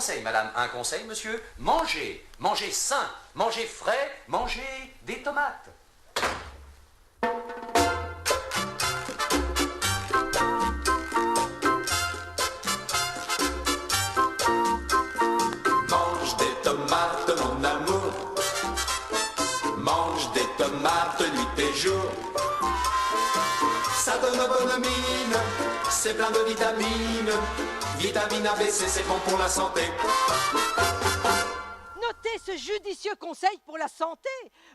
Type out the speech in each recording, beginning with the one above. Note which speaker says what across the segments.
Speaker 1: conseil, madame, un conseil, monsieur. Mangez, mangez sain, mangez frais, mangez des tomates.
Speaker 2: Mange des tomates, mon amour. Mange des tomates nuit et jour. Ça donne bonne mine, c'est plein de vitamines. Vitamine A, B, C, c'est bon pour la santé.
Speaker 3: Notez ce judicieux conseil pour la santé.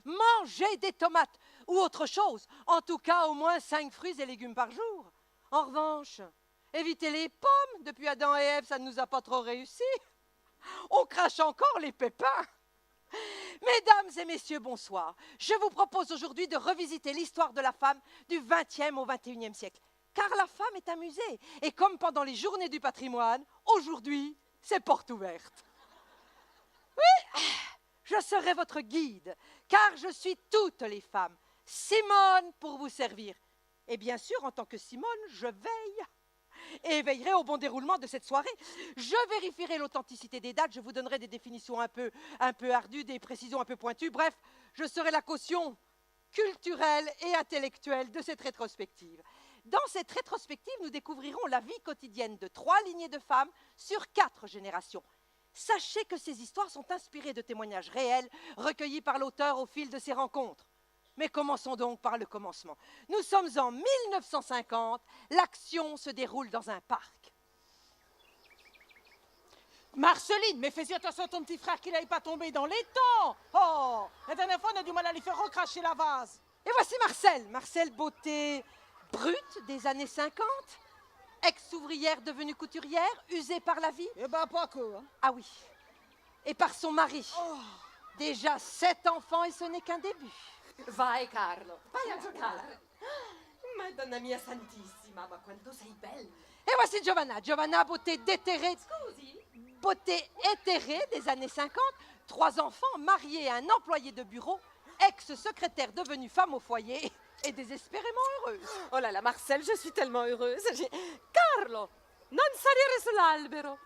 Speaker 3: Mangez des tomates ou autre chose. En tout cas, au moins 5 fruits et légumes par jour. En revanche, évitez les pommes. Depuis Adam et Ève, ça ne nous a pas trop réussi. On crache encore les pépins. Mesdames et messieurs, bonsoir. Je vous propose aujourd'hui de revisiter l'histoire de la femme du XXe au XXIe siècle. Car la femme est un musée. Et comme pendant les journées du patrimoine, aujourd'hui, c'est porte ouverte. Oui, je serai votre guide, car je suis toutes les femmes. Simone pour vous servir. Et bien sûr, en tant que Simone, je veille et veillerai au bon déroulement de cette soirée. Je vérifierai l'authenticité des dates, je vous donnerai des définitions un peu ardues, des précisions un peu pointues. Bref, je serai la caution culturelle et intellectuelle de cette rétrospective. Dans cette rétrospective, nous découvrirons la vie quotidienne de 3 lignées de femmes sur 4 générations. Sachez que ces histoires sont inspirées de témoignages réels recueillis par l'auteur au fil de ses rencontres. Mais commençons donc par le commencement. Nous sommes en 1950, l'action se déroule dans un parc.
Speaker 4: Marceline, mais fais attention à ton petit frère qu'il n'aille pas tomber dans les temps. Oh, la dernière fois, on a du mal à lui faire recracher la vase.
Speaker 3: Et voici Marcel, beauté brute des années 50, ex-ouvrière devenue couturière, usée par la vie.
Speaker 4: Eh ben, pas que, hein.
Speaker 3: Ah oui, et par son mari.
Speaker 4: Oh.
Speaker 3: Déjà 7 enfants et ce n'est qu'un début.
Speaker 5: Vai Carlo, vai a giocare. Madonna mia santissima, ma quanto sei bella.
Speaker 3: Et voici Giovanna, beauté déterrée,
Speaker 5: Scusi?
Speaker 3: beauté éthérée des années 50, 3 enfants, mariés à un employé de bureau, ex-secrétaire devenue femme au foyer et désespérément heureuse.
Speaker 5: Oh là là, Marcel, je suis tellement heureuse. Carlo, non salire sull'albero.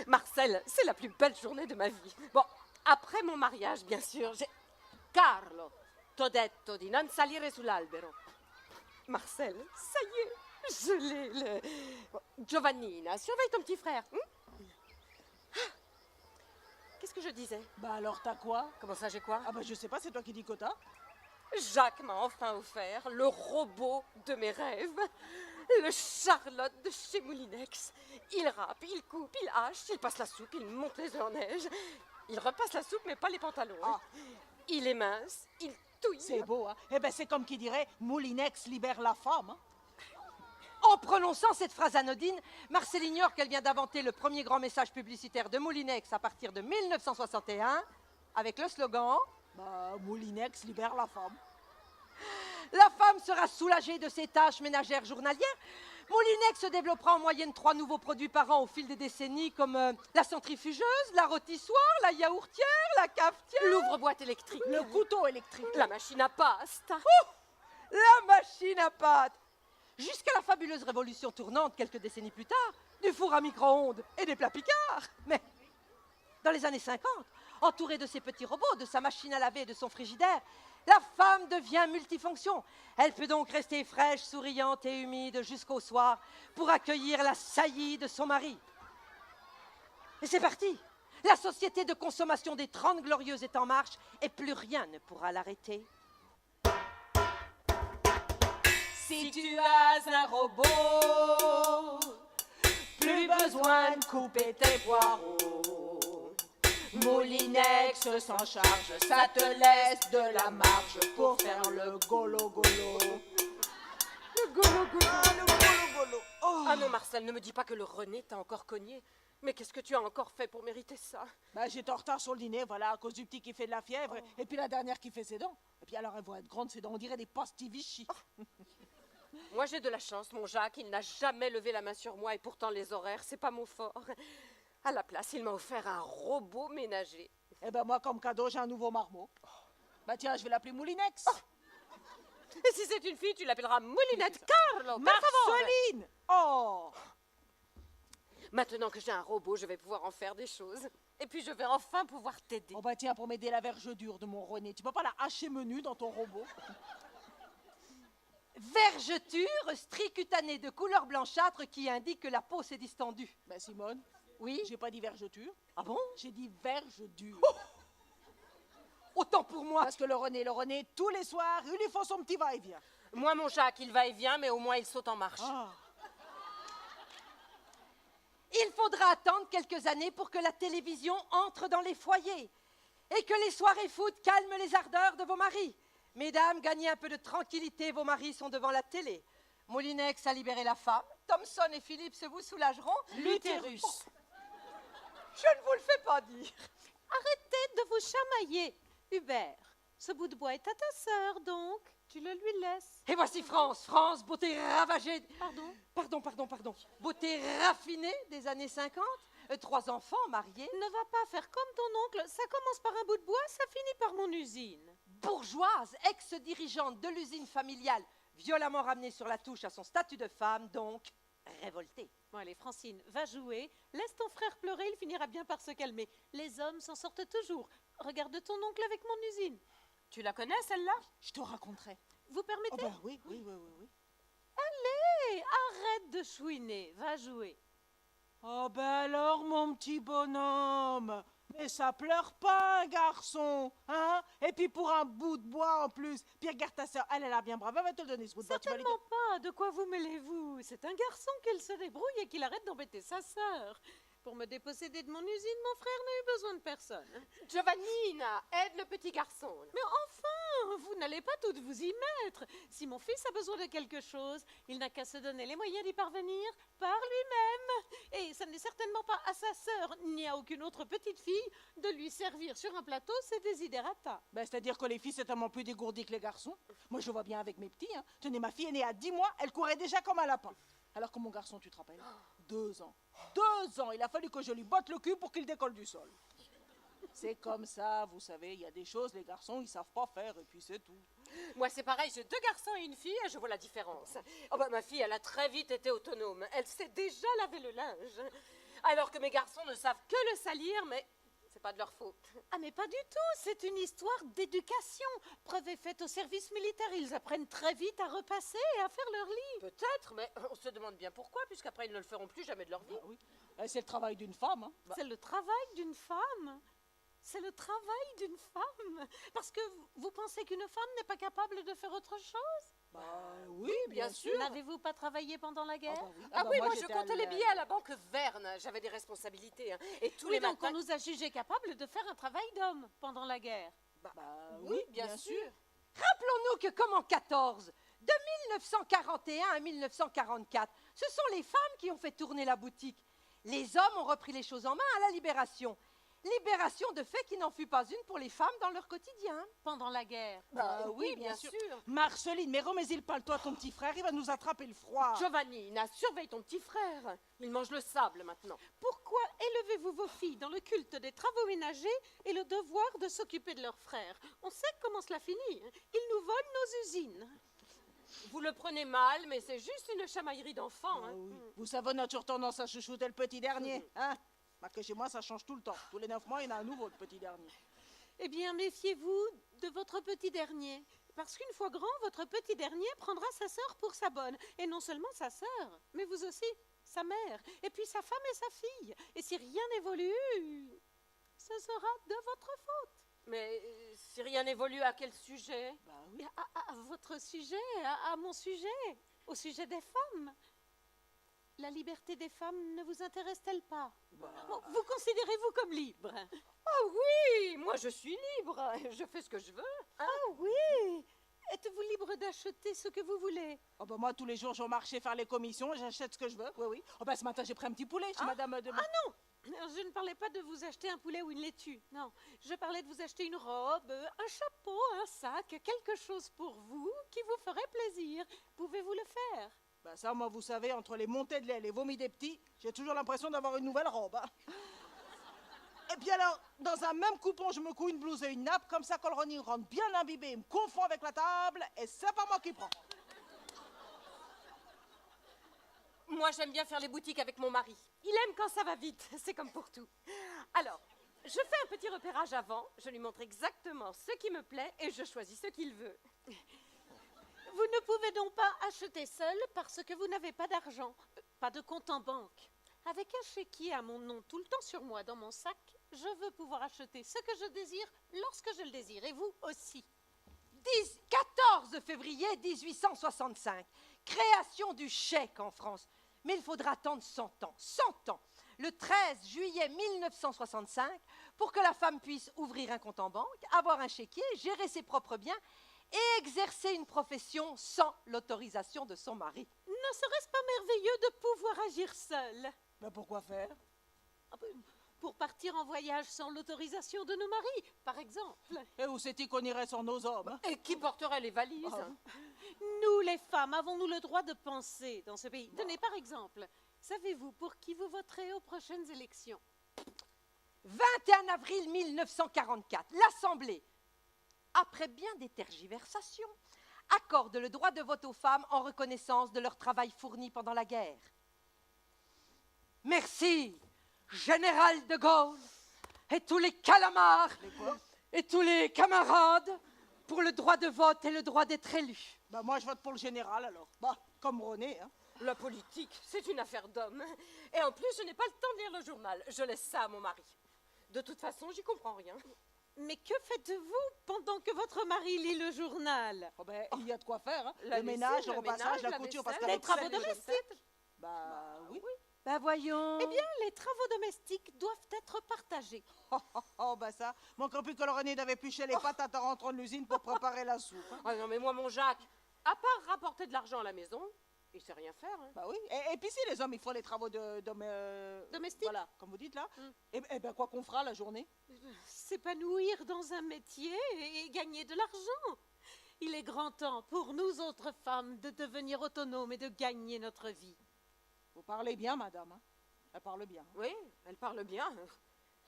Speaker 5: Marcel, c'est la plus belle journée de ma vie. Bon, après mon mariage, bien sûr, j'ai... Carlo, t'ho detto di non salire sull'albero. Marcel, ça y est, je l'ai. Bon, Giovannina, surveille ton petit frère. Qu'est-ce que je disais?
Speaker 4: Bah alors, t'as quoi?
Speaker 5: Comment ça, j'ai quoi?
Speaker 4: Ah bah je sais pas, c'est toi qui dis quota.
Speaker 5: Jacques m'a enfin offert le robot de mes rêves, le Charlotte de chez Moulinex. Il râpe, il coupe, il hache, il passe la soupe, il monte les œufs en neige. Il repasse la soupe, mais pas les pantalons.
Speaker 4: Ah.
Speaker 5: Il est mince, il touille.
Speaker 4: C'est beau, hein. Eh ben c'est comme qui dirait, Moulinex libère la femme, hein.
Speaker 3: En prononçant cette phrase anodine, Marcel ignore qu'elle vient d'inventer le premier grand message publicitaire de Moulinex à partir de 1961, avec le slogan
Speaker 4: Bah, Moulinex libère la femme.
Speaker 3: « La femme sera soulagée de ses tâches ménagères journalières ». Moulinex se développera en moyenne 3 nouveaux produits par an au fil des décennies, comme la centrifugeuse, la rôtissoire, la yaourtière, la cafetière.
Speaker 5: L'ouvre-boîte électrique.
Speaker 4: Le couteau électrique.
Speaker 5: La machine à pasta.
Speaker 3: La machine à pâte. Jusqu'à la fabuleuse révolution tournante, quelques décennies plus tard, du four à micro-ondes et des plats picards. Mais dans les années 50, entourée de ses petits robots, de sa machine à laver et de son frigidaire, la femme devient multifonction. Elle peut donc rester fraîche, souriante et humide jusqu'au soir pour accueillir la saillie de son mari. Et c'est parti. La société de consommation des 30 Glorieuses est en marche et plus rien ne pourra l'arrêter.
Speaker 4: Si tu as un robot, plus besoin de couper tes poireaux. Moulinex s'en charge, ça te laisse de la marge pour faire le golo-golo.
Speaker 5: Le golo-golo.
Speaker 4: Ah, le golo-golo. Oh.
Speaker 5: Ah non, Marcel, ne me dis pas que le René t'a encore cogné. Mais qu'est-ce que tu as encore fait pour mériter ça?
Speaker 4: Bah, j'étais en retard sur le dîner, voilà, à cause du petit qui fait de la fièvre, et puis la dernière qui fait ses dents. Et puis alors, elles vont être grandes, ses dents, on dirait des pastilles Vichy.
Speaker 5: Moi, j'ai de la chance, mon Jacques, il n'a jamais levé la main sur moi, et pourtant les horaires, c'est pas mon fort. À la place, il m'a offert un robot ménager.
Speaker 4: Eh ben moi, comme cadeau, j'ai un nouveau marmot. Bah tiens, je vais l'appeler Moulinex.
Speaker 5: Et si c'est une fille, tu l'appelleras Moulinette Carlo. per favore.
Speaker 4: Marceline. Oh.
Speaker 5: Maintenant que j'ai un robot, je vais pouvoir en faire des choses. Et puis je vais enfin pouvoir t'aider.
Speaker 4: Oh bah tiens, pour m'aider la verge dure de mon René, tu peux pas la hacher menu dans ton robot?
Speaker 3: Vergeture, strie cutanée de couleur blanchâtre qui indique que la peau s'est distendue.
Speaker 4: Ben Simone,
Speaker 3: Oui?
Speaker 4: j'ai pas dit vergeture,
Speaker 3: Ah bon?
Speaker 4: j'ai dit verge dure.
Speaker 3: Autant pour moi.
Speaker 4: Parce que le René, tous les soirs, il lui faut son petit va-et-vient.
Speaker 5: Moi, mon Jacques, il va et vient, mais au moins il saute en marche.
Speaker 4: Ah.
Speaker 3: Il faudra attendre quelques années pour que la télévision entre dans les foyers et que les soirées foot calment les ardeurs de vos maris. Mesdames, gagnez un peu de tranquillité, vos maris sont devant la télé. Moulinex a libéré la femme, Thomson et Philippe se vous soulageront.
Speaker 5: L'utérus.
Speaker 3: Je ne vous le fais pas dire.
Speaker 5: Arrêtez de vous chamailler. Hubert, ce bout de bois est à ta sœur, donc tu le lui laisses.
Speaker 3: Et voici France, France, beauté ravagée.
Speaker 5: Pardon?
Speaker 3: Pardon. Beauté raffinée des années 50. 3 enfants mariés.
Speaker 5: Ne va pas faire comme ton oncle. Ça commence par un bout de bois, ça finit par mon usine.
Speaker 3: Bourgeoise, ex-dirigeante de l'usine familiale, violemment ramenée sur la touche à son statut de femme, donc révoltée.
Speaker 5: Bon, allez, Francine, va jouer. Laisse ton frère pleurer, il finira bien par se calmer. Les hommes s'en sortent toujours. Regarde ton oncle avec mon usine. Tu la connais, celle-là?
Speaker 4: Je te raconterai.
Speaker 5: Vous permettez?
Speaker 4: Oh bah oui.
Speaker 5: Allez, arrête de chouiner, va jouer.
Speaker 4: Oh ben alors, mon petit bonhomme, mais ça pleure pas un garçon, hein? Et puis pour un bout de bois en plus. Puis regarde ta sœur, elle a bien brave, elle va te le donner ce bout de bois. Tu vas lui
Speaker 5: Certainement pas, de quoi vous mêlez-vous? C'est un garçon qu'il se débrouille et qu'il arrête d'embêter sa sœur. Pour me déposséder de mon usine, mon frère n'a eu besoin de personne.
Speaker 6: Giovannina, aide le petit garçon.
Speaker 5: Mais enfin, vous n'allez pas toutes vous y mettre. Si mon fils a besoin de quelque chose, il n'a qu'à se donner les moyens d'y parvenir par lui-même. Et ça n'est certainement pas à sa sœur, ni à aucune autre petite fille, de lui servir sur un plateau ses desiderata.
Speaker 4: Ben, c'est-à-dire que les filles, c'est tellement plus dégourdi que les garçons. Moi, je le vois bien avec mes petits. Hein. Tenez, ma fille est née à 10 mois, elle courait déjà comme un lapin. Alors que mon garçon, tu te rappelles 2 ans. 2 ans, il a fallu que je lui botte le cul pour qu'il décolle du sol. C'est comme ça, vous savez, il y a des choses, les garçons, ils savent pas faire, et puis c'est tout.
Speaker 6: Moi, c'est pareil, j'ai 2 garçons et une fille, et je vois la différence. Oh bah, ma fille, elle a très vite été autonome. Elle sait déjà laver le linge. Alors que mes garçons ne savent que le salir, mais c'est pas de leur faute.
Speaker 5: Ah mais pas du tout, c'est une histoire d'éducation. Preuve est faite au service militaire, ils apprennent très vite à repasser et à faire leur lit.
Speaker 6: Peut-être, mais on se demande bien pourquoi, puisqu'après, ils ne le feront plus jamais de leur vie.
Speaker 4: Ah oui, c'est le travail d'une femme. Hein.
Speaker 5: C'est le travail d'une femme. C'est le travail d'une femme. Parce que vous pensez qu'une femme n'est pas capable de faire autre chose?
Speaker 4: Bah oui, bien sûr.
Speaker 5: N'avez-vous pas travaillé pendant la guerre?
Speaker 6: Ah
Speaker 4: bah
Speaker 6: oui, moi, je
Speaker 4: j'étais
Speaker 6: comptais les billets à la banque Verne. J'avais des responsabilités. Hein. Et tous
Speaker 5: Oui,
Speaker 6: les
Speaker 5: donc
Speaker 6: matins...
Speaker 5: on nous a jugés capables de faire un travail d'homme pendant la guerre.
Speaker 4: Bah
Speaker 6: oui, bien sûr.
Speaker 3: Rappelons-nous que comme en 14, de 1941 à 1944, ce sont les femmes qui ont fait tourner la boutique. Les hommes ont repris les choses en main à la Libération. Libération de fait qui n'en fut pas une pour les femmes dans leur quotidien.
Speaker 5: Pendant la guerre.
Speaker 4: Bah oui, bien sûr. Marceline, mais remets-y le paletot à ton petit frère, il va nous attraper le froid.
Speaker 6: Giovannina, surveille ton petit frère. Il mange le sable maintenant.
Speaker 5: Pourquoi élevez-vous vos filles dans le culte des travaux ménagers et le devoir de s'occuper de leurs frères? On sait comment cela finit. Ils nous volent nos usines.
Speaker 6: Vous le prenez mal, mais c'est juste une chamaillerie d'enfant.
Speaker 4: Ah
Speaker 6: Hein.
Speaker 4: oui. Vous savez, on a toujours tendance à chouchouter le petit dernier, hein? Que chez moi, ça change tout le temps. Tous les 9 mois, il y en a un nouveau, le petit dernier.
Speaker 5: Eh bien, méfiez-vous de votre petit dernier. Parce qu'une fois grand, votre petit dernier prendra sa sœur pour sa bonne. Et non seulement sa sœur, mais vous aussi, sa mère. Et puis sa femme et sa fille. Et si rien n'évolue, ce sera de votre faute.
Speaker 6: Mais si rien n'évolue, à quel sujet?
Speaker 4: Bah oui.
Speaker 5: À votre sujet, à mon sujet, au sujet des femmes. La liberté des femmes ne vous intéresse-t-elle pas? Bon, vous considérez-vous comme libre?
Speaker 6: Ah oui, moi je suis libre. Je fais ce que je veux.
Speaker 5: Ah oui! Êtes-vous libre d'acheter ce que vous voulez?
Speaker 4: Oh bah moi, tous les jours, je vais au marché faire les commissions, j'achète ce que je veux. Oui, oui. Oh bah ce matin, j'ai pris un petit poulet chez madame de...
Speaker 5: Ah non! Je ne parlais pas de vous acheter un poulet ou une laitue. Non, je parlais de vous acheter une robe, un chapeau, un sac, quelque chose pour vous qui vous ferait plaisir. Pouvez-vous le faire?
Speaker 4: Bah ça, moi, vous savez, entre les montées de lait et les vomis des petits, j'ai toujours l'impression d'avoir une nouvelle robe. Hein. Et puis alors, dans un même coupon, je me couds une blouse et une nappe, comme ça, quand le Ronnie rentre bien imbibé, il me confond avec la table, et c'est pas moi qui prends.
Speaker 6: Moi, j'aime bien faire les boutiques avec mon mari. Il aime quand ça va vite, c'est comme pour tout. Alors, je fais un petit repérage avant, je lui montre exactement ce qui me plaît et je choisis ce qu'il veut.
Speaker 4: Vous ne pouvez donc pas acheter seul parce que vous n'avez pas d'argent, pas de compte en banque. Avec un chéquier à mon nom tout le temps sur moi dans mon sac, je veux pouvoir acheter ce que je désire lorsque je le désire, et vous aussi.
Speaker 3: 14 février 1865, création du chèque en France. Mais il faudra attendre 100 ans. 100 ans. Le 13 juillet 1965, pour que la femme puisse ouvrir un compte en banque, avoir un chéquier, gérer ses propres biens et exercer une profession sans l'autorisation de son mari.
Speaker 4: Ne serait-ce pas merveilleux de pouvoir agir seul?
Speaker 7: Ben pourquoi faire?
Speaker 4: Pour partir en voyage sans l'autorisation de nos maris, par exemple.
Speaker 7: Et où c'est-il qu'on irait sans nos hommes, hein?
Speaker 6: Et qui porterait les valises?
Speaker 4: Nous, les femmes, avons-nous le droit de penser dans ce pays? Tenez, par exemple, savez-vous pour qui vous voterez aux prochaines élections?
Speaker 3: 21 avril 1944, l'Assemblée, après bien des tergiversations, accorde le droit de vote aux femmes en reconnaissance de leur travail fourni pendant la guerre. Merci, Général de Gaulle, et tous les calamars, et tous les camarades, pour le droit de vote et le droit d'être élu.
Speaker 7: Ben moi, je vote pour le général, alors. Bah, comme René, hein.
Speaker 6: La politique, c'est une affaire d'homme. Et en plus, je n'ai pas le temps de lire le journal. Je laisse ça à mon mari. De toute façon, j'y comprends rien.
Speaker 4: Mais que faites-vous pendant que votre mari lit le journal?
Speaker 7: Oh ben, il y a de quoi faire, hein.
Speaker 6: La
Speaker 7: Le ménage,
Speaker 6: vaisselle,
Speaker 7: le
Speaker 6: le
Speaker 7: repassage,
Speaker 6: ménage,
Speaker 7: la
Speaker 6: la
Speaker 7: couture,
Speaker 6: vaisselle,
Speaker 7: parce
Speaker 4: les
Speaker 7: qu'avec
Speaker 4: travaux
Speaker 7: ça,
Speaker 4: domestiques.
Speaker 7: Bah oui.
Speaker 3: Ben voyons.
Speaker 4: Eh bien, les travaux domestiques doivent être partagés.
Speaker 7: Oh, ben ça, manquerait plus que le René d'avait pluché les patates en rentrant de l'usine pour préparer la soupe, hein.
Speaker 6: Ah non, mais moi, mon Jacques, à part rapporter de l'argent à la maison, il sait rien faire. Hein.
Speaker 7: Bah oui, et puis si les hommes, ils font les travaux
Speaker 4: Domestiques.
Speaker 7: Voilà, comme vous dites là. Et ben quoi qu'on fera la journée?
Speaker 4: S'épanouir dans un métier et gagner de l'argent. Il est grand temps pour nous autres femmes de devenir autonomes et de gagner notre vie.
Speaker 7: Vous parlez bien, madame, hein. Elle parle bien.
Speaker 6: Oui, elle parle bien.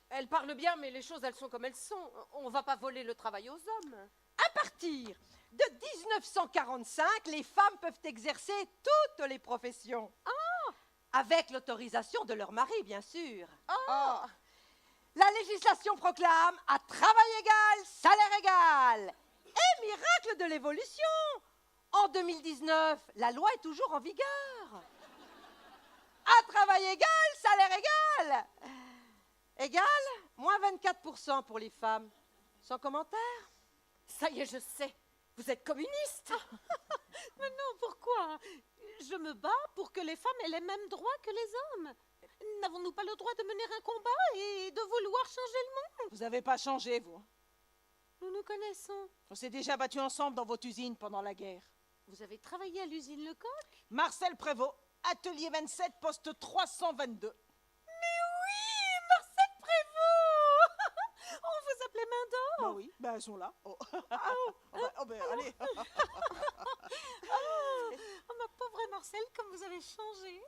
Speaker 6: Elle parle bien, mais les choses, elles sont comme elles sont. On va pas voler le travail aux hommes.
Speaker 3: À partir de 1945, les femmes peuvent exercer toutes les professions. Avec l'autorisation de leur mari, bien sûr. La législation proclame à travail égal, salaire égal. Et miracle de l'évolution, en 2019, la loi est toujours en vigueur. À travail égal, salaire égal. Égal, moins 24% pour les femmes. Sans commentaire?
Speaker 6: Ça y est, je sais. Vous êtes communiste.
Speaker 4: Mais non, pourquoi? Je me bats pour que les femmes aient les mêmes droits que les hommes. N'avons-nous pas le droit de mener un combat et de vouloir changer le monde?
Speaker 7: Vous n'avez pas changé, vous, hein.
Speaker 4: Nous nous connaissons.
Speaker 7: On s'est déjà battus ensemble dans votre usine pendant la guerre.
Speaker 4: Vous avez travaillé à l'usine Lecoq?
Speaker 7: Marcel Prévost, atelier 27, poste 322.
Speaker 4: Marcel Prévost! On vous appelait main d'or?
Speaker 7: Bah oui, ben elles sont là. Oh, ben allez.
Speaker 4: Oh, ma pauvre Marcel, comme vous avez changé.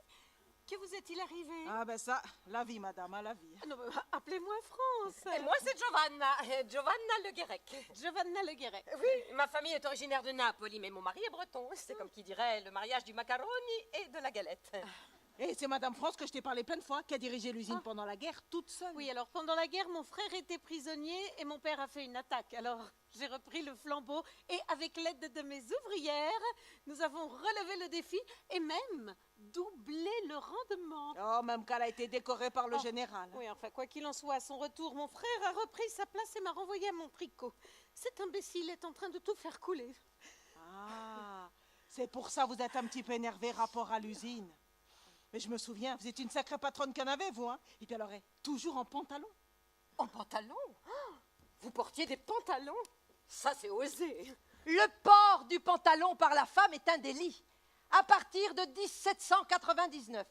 Speaker 4: Que vous est-il arrivé?
Speaker 7: Ah ben ça, la vie, madame, hein, la vie.
Speaker 4: Non, mais appelez-moi France.
Speaker 6: Et moi, c'est Giovanna. Giovanna Le Guérec.
Speaker 4: Giovanna Le Guéret.
Speaker 6: Oui, ma famille est originaire de Napoli, mais mon mari est breton. C'est comme qui dirait le mariage du macaroni et de la galette.
Speaker 7: Et c'est madame France que je t'ai parlé plein de fois, qui a dirigé l'usine pendant la guerre toute seule.
Speaker 4: Oui, alors pendant la guerre, mon frère était prisonnier et mon père a fait une attaque. Alors j'ai repris le flambeau et avec l'aide de mes ouvrières, nous avons relevé le défi et même doublé le rendement.
Speaker 7: Oh, même qu'elle a été décorée par le général.
Speaker 4: Oui, enfin, quoi qu'il en soit, à son retour, mon frère a repris sa place et m'a renvoyé à mon tricot. Cet imbécile est en train de tout faire couler.
Speaker 7: Ah, c'est pour ça que vous êtes un petit peu énervé rapport à l'usine. Mais je me souviens, vous êtes une sacrée patronne qu'en avez, vous, hein. Et puis elle aurait toujours en pantalon.
Speaker 6: En pantalon? Vous portiez des pantalons? Ça, c'est osé.
Speaker 3: Le port du pantalon par la femme est un délit. À partir de 1799.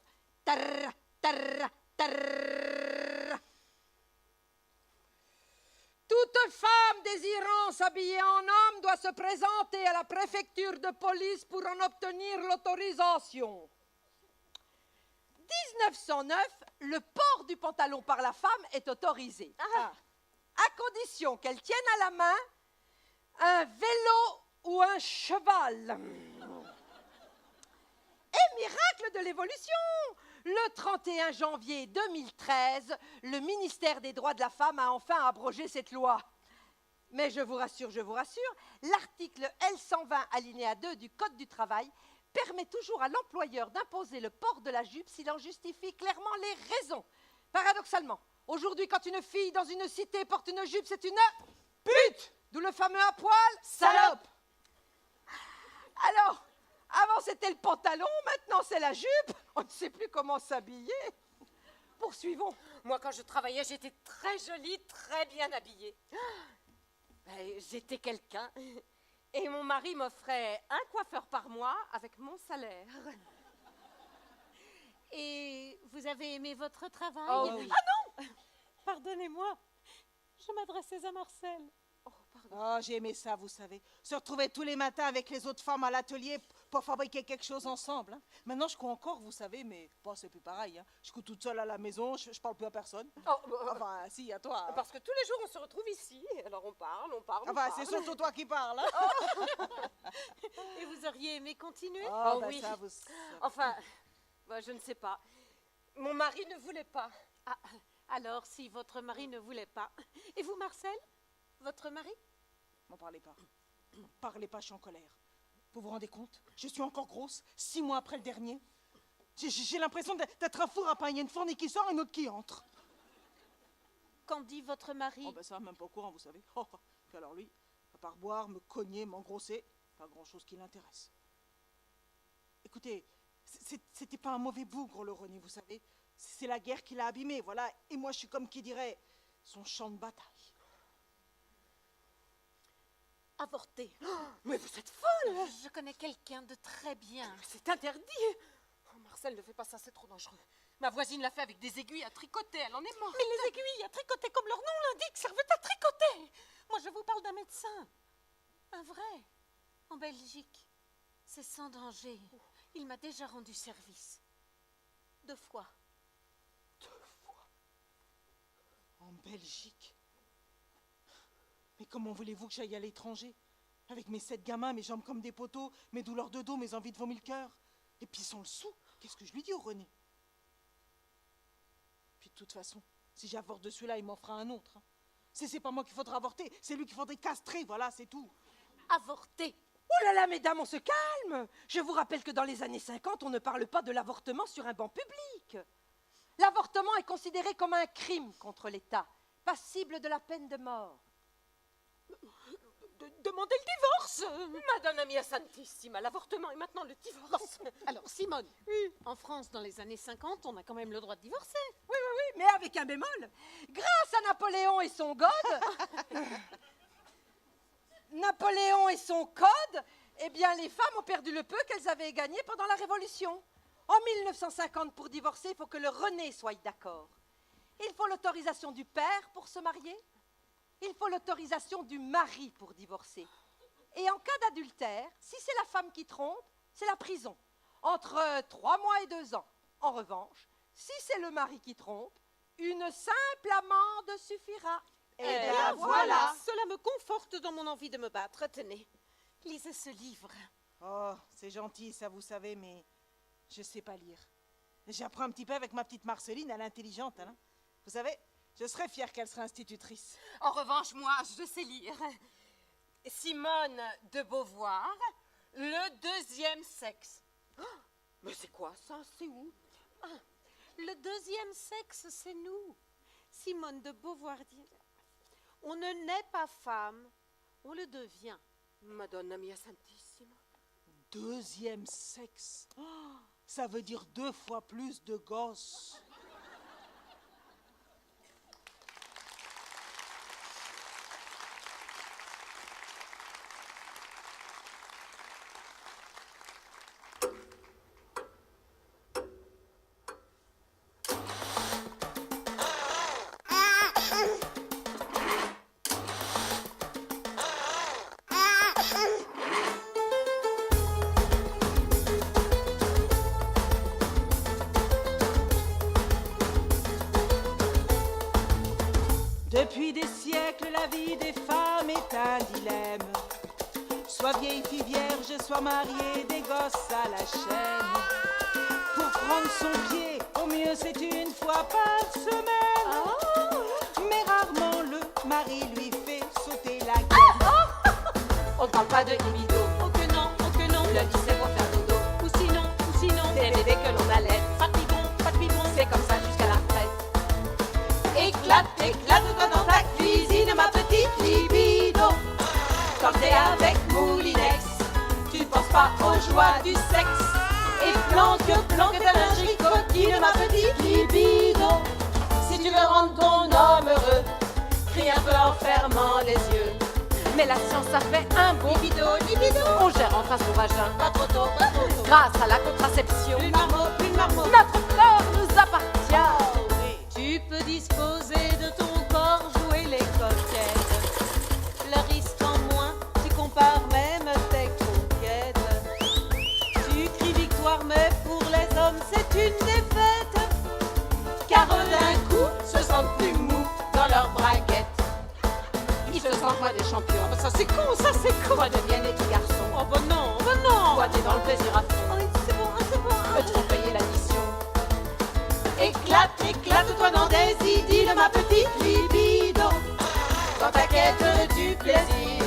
Speaker 3: Tarra, tarra, tarra. Toute femme désirant s'habiller en homme doit se présenter à la préfecture de police pour en obtenir l'autorisation. 1909, le port du pantalon par la femme est autorisé. À condition qu'elle tienne à la main un vélo ou un cheval. Et miracle de l'évolution. Le 31 janvier 2013, le ministère des droits de la femme a enfin abrogé cette loi. Mais je vous rassure, l'article L120 alinéa 2 du Code du travail permet toujours à l'employeur d'imposer le port de la jupe s'il en justifie clairement les raisons. Paradoxalement, aujourd'hui, quand une fille dans une cité porte une jupe, c'est une pute. D'où le fameux à poil salope. Alors, avant c'était le pantalon, maintenant c'est la jupe. On ne sait plus comment s'habiller. Poursuivons.
Speaker 6: Moi, quand je travaillais, j'étais très jolie, très bien habillée. J'étais quelqu'un. Et mon mari m'offrait un coiffeur par mois avec mon salaire.
Speaker 4: Et vous avez aimé votre travail?
Speaker 6: Oh oui.
Speaker 5: Ah non! Pardonnez-moi, je m'adressais à Marcel.
Speaker 7: Oh, j'ai aimé ça, vous savez. Se retrouver tous les matins avec les autres femmes à l'atelier pour fabriquer quelque chose ensemble. Hein. Maintenant, je cours encore, vous savez, mais bon, c'est plus pareil. Hein. Je cours toute seule à la maison, je parle plus à personne. Enfin, si, à toi.
Speaker 6: Parce que tous les jours, on se retrouve ici. Alors on parle.
Speaker 7: Enfin, c'est surtout toi qui parles. Hein.
Speaker 4: Et vous auriez aimé continuer?
Speaker 7: Oh,
Speaker 6: oui.
Speaker 7: ça, vous...
Speaker 6: Enfin, je ne sais pas. Mon mari ne voulait pas.
Speaker 4: Ah, alors, si votre mari ne voulait pas. Et vous, Marcel? Votre mari?
Speaker 7: M'en parlez pas. Parlez pas, je suis en colère. Vous vous rendez compte? Je suis encore grosse, 6 mois après le dernier. J'ai l'impression d'être un four à pain. Il y a une fournie qui sort et une autre qui entre.
Speaker 4: Qu'en dit votre mari?
Speaker 7: Oh, ben ça, même pas au courant, vous savez. Oh, puis alors lui, à part boire, me cogner, m'engrosser, pas grand-chose qui l'intéresse. Écoutez, c'était pas un mauvais bougre, le René, vous savez. C'est la guerre qui l'a abîmé, voilà. Et moi, je suis comme qui dirait son champ de bataille.
Speaker 4: Avorté.
Speaker 6: Mais vous êtes folle!
Speaker 4: Je connais quelqu'un de très bien.
Speaker 6: C'est interdit! Oh, Marcel, ne fais pas ça, c'est trop dangereux. Ma voisine l'a fait avec des aiguilles à tricoter, elle en est morte.
Speaker 4: Mais les aiguilles à tricoter, comme leur nom l'indique, servent à tricoter. Moi, je vous parle d'un médecin. Un vrai. En Belgique. C'est sans danger. Il m'a déjà rendu service. 2 fois.
Speaker 7: 2 fois? En Belgique? Mais comment voulez-vous que j'aille à l'étranger? Avec mes 7 gamins, mes jambes comme des poteaux, mes douleurs de dos, mes envies de vomir le cœur. Et puis sans le sou, qu'est-ce que je lui dis au René? Puis de toute façon, si j'avorte de celui-là, il m'en fera un autre. Hein. C'est pas moi qu'il faudra avorter, c'est lui qu'il faudrait castrer, voilà, c'est tout.
Speaker 4: Avorté.
Speaker 3: Oh là là, mesdames, on se calme. Je vous rappelle que dans les années 50, on ne parle pas de l'avortement sur un banc public. L'avortement est considéré comme un crime contre l'État, passible de la peine de mort.
Speaker 5: Demandez le divorce.
Speaker 6: Madonna mia santissima, l'avortement et maintenant le divorce.
Speaker 4: Alors, Simone, en France, dans les années 50, on a quand même le droit de divorcer.
Speaker 3: Oui, mais avec un bémol. Grâce à Napoléon et son code, eh bien, les femmes ont perdu le peu qu'elles avaient gagné pendant la Révolution. En 1950, pour divorcer, il faut que le René soit d'accord. Il faut l'autorisation du père pour se marier. Il faut l'autorisation du mari pour divorcer. Et en cas d'adultère, si c'est la femme qui trompe, c'est la prison. Entre 3 mois et 2 ans. En revanche, si c'est le mari qui trompe, une simple amende suffira.
Speaker 4: Et bien voilà. Cela me conforte dans mon envie de me battre. Tenez, lisez ce livre.
Speaker 7: Oh, c'est gentil, ça vous savez, mais je sais pas lire. J'apprends un petit peu avec ma petite Marceline, elle est intelligente, hein. Vous savez, je serais fière qu'elle serait institutrice.
Speaker 6: En revanche, moi, je sais lire. Simone de Beauvoir, Le deuxième sexe. Oh, mais c'est quoi ça? C'est où?
Speaker 4: Le deuxième sexe, c'est nous. Simone de Beauvoir dit... On ne naît pas femme, on le devient.
Speaker 6: Madonna mia santissima.
Speaker 7: Deuxième sexe. Oh, ça veut dire 2 fois plus de gosses. Depuis des siècles, la vie des femmes est un dilemme. Soit vieille fille vierge, soit mariée, des gosses à la chaîne. prendre son pied, au mieux c'est une fois par semaine. Mais rarement le mari lui fait sauter la gueule.
Speaker 6: On ne parle pas de libido.
Speaker 4: Oh que non, oh que non.
Speaker 6: Le lycée pour faire dodo.
Speaker 4: Ou sinon,
Speaker 6: Des bébés que l'on allait.
Speaker 4: pas de biberon.
Speaker 6: C'est comme ça jusqu'à la retraite.
Speaker 5: Éclate, éclate-toi dans ta cuisine, ma petite libido. Quand t'es avec Moulinex, tu ne penses pas aux joies du sexe. Et planque ta lingerie coquine, ma petite libido. Si tu veux rendre ton homme heureux, crie un peu en fermant les yeux.
Speaker 6: Mais la science a fait un bon
Speaker 5: Libido, libido.
Speaker 6: On gère enfin son vagin.
Speaker 5: Pas trop tôt, pas trop tôt.
Speaker 6: Grâce à la contraception,
Speaker 5: Plus de marmots, plus de marmots.
Speaker 6: notre corps nous appartient.
Speaker 4: Tu peux disposer de ton corps, jouer les coquettes. Le risque en moins, tu compares même tes conquêtes. Tu cries victoire, mais pour les hommes, c'est une défaite.
Speaker 5: Car eux d'un coup se sentent plus mous dans leurs braguettes. Ils se sentent moins des champions.
Speaker 7: Ah bah ça c'est con, ça c'est con.
Speaker 6: Toi deviens des petits garçons.
Speaker 4: Oh bah non.
Speaker 6: Toi t'es dans le plaisir à fond.
Speaker 4: C'est bon.
Speaker 6: Peut-on payer l'addition?
Speaker 5: Éclate, éclate-toi dans des idylles, ma petite libido. Dans ta quête du plaisir,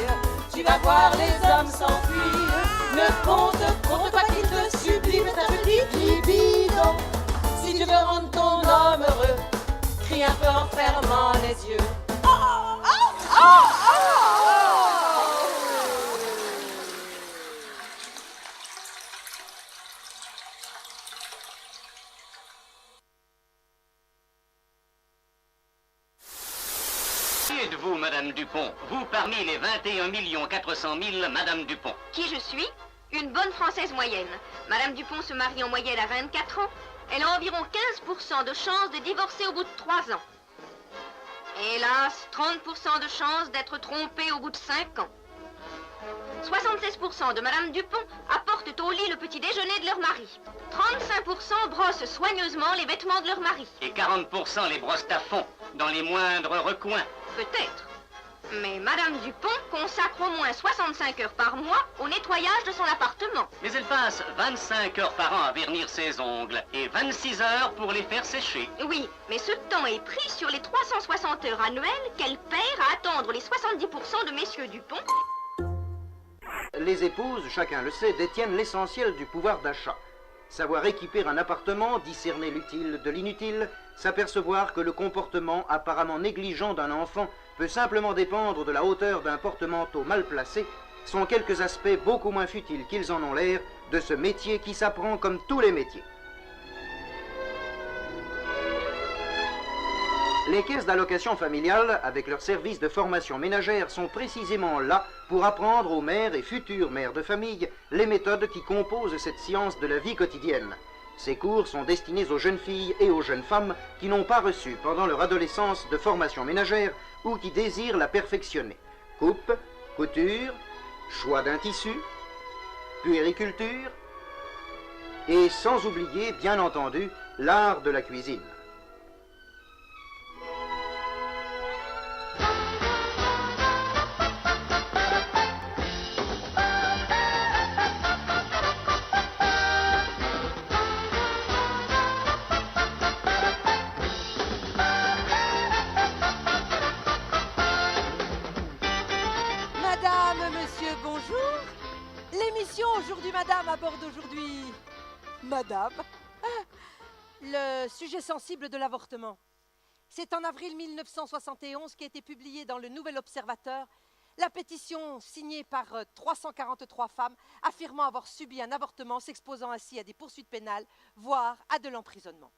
Speaker 5: tu vas voir les hommes s'enfuir. Ne compte pas qu'ils te subliment ta petite libido. Si tu veux rendre ton homme heureux, crie un peu en fermant les yeux.
Speaker 8: Qui êtes-vous, Madame Dupont? Vous parmi les 21 400 000 Madame Dupont.
Speaker 9: Qui je suis? Une bonne Française moyenne. Madame Dupont se marie en moyenne à 24 ans. Elle a environ 15% de chances de divorcer au bout de 3 ans. Hélas, 30% de chances d'être trompée au bout de 5 ans. 76% de Madame Dupont apportent au lit le petit déjeuner de leur mari. 35% brossent soigneusement les vêtements de leur mari.
Speaker 8: Et 40% les brossent à fond, dans les moindres recoins.
Speaker 9: Peut-être. Mais Madame Dupont consacre au moins 65 heures par mois au nettoyage de son appartement.
Speaker 8: Mais elle passe 25 heures par an à vernir ses ongles et 26 heures pour les faire sécher.
Speaker 9: Oui, mais ce temps est pris sur les 360 heures annuelles qu'elle perd à attendre les 70% de messieurs Dupont.
Speaker 10: Les épouses, chacun le sait, détiennent l'essentiel du pouvoir d'achat. Savoir équiper un appartement, discerner l'utile de l'inutile, s'apercevoir que le comportement apparemment négligent d'un enfant peut simplement dépendre de la hauteur d'un porte-manteau mal placé, sont quelques aspects beaucoup moins futiles qu'ils en ont l'air de ce métier qui s'apprend comme tous les métiers. Les caisses d'allocation familiale, avec leur service de formation ménagère, sont précisément là pour apprendre aux mères et futures mères de famille les méthodes qui composent cette science de la vie quotidienne. Ces cours sont destinés aux jeunes filles et aux jeunes femmes qui n'ont pas reçu pendant leur adolescence de formation ménagère ou qui désirent la perfectionner. Coupe, couture, choix d'un tissu, puériculture et sans oublier, bien entendu, l'art de la cuisine.
Speaker 3: Madame, monsieur, bonjour. L'émission Aujourd'hui Madame aborde aujourd'hui... Madame. Le sujet sensible de l'avortement. C'est en avril 1971 qu'a été publié dans le Nouvel Observateur la pétition signée par 343 femmes affirmant avoir subi un avortement, s'exposant ainsi à des poursuites pénales, voire à de l'emprisonnement.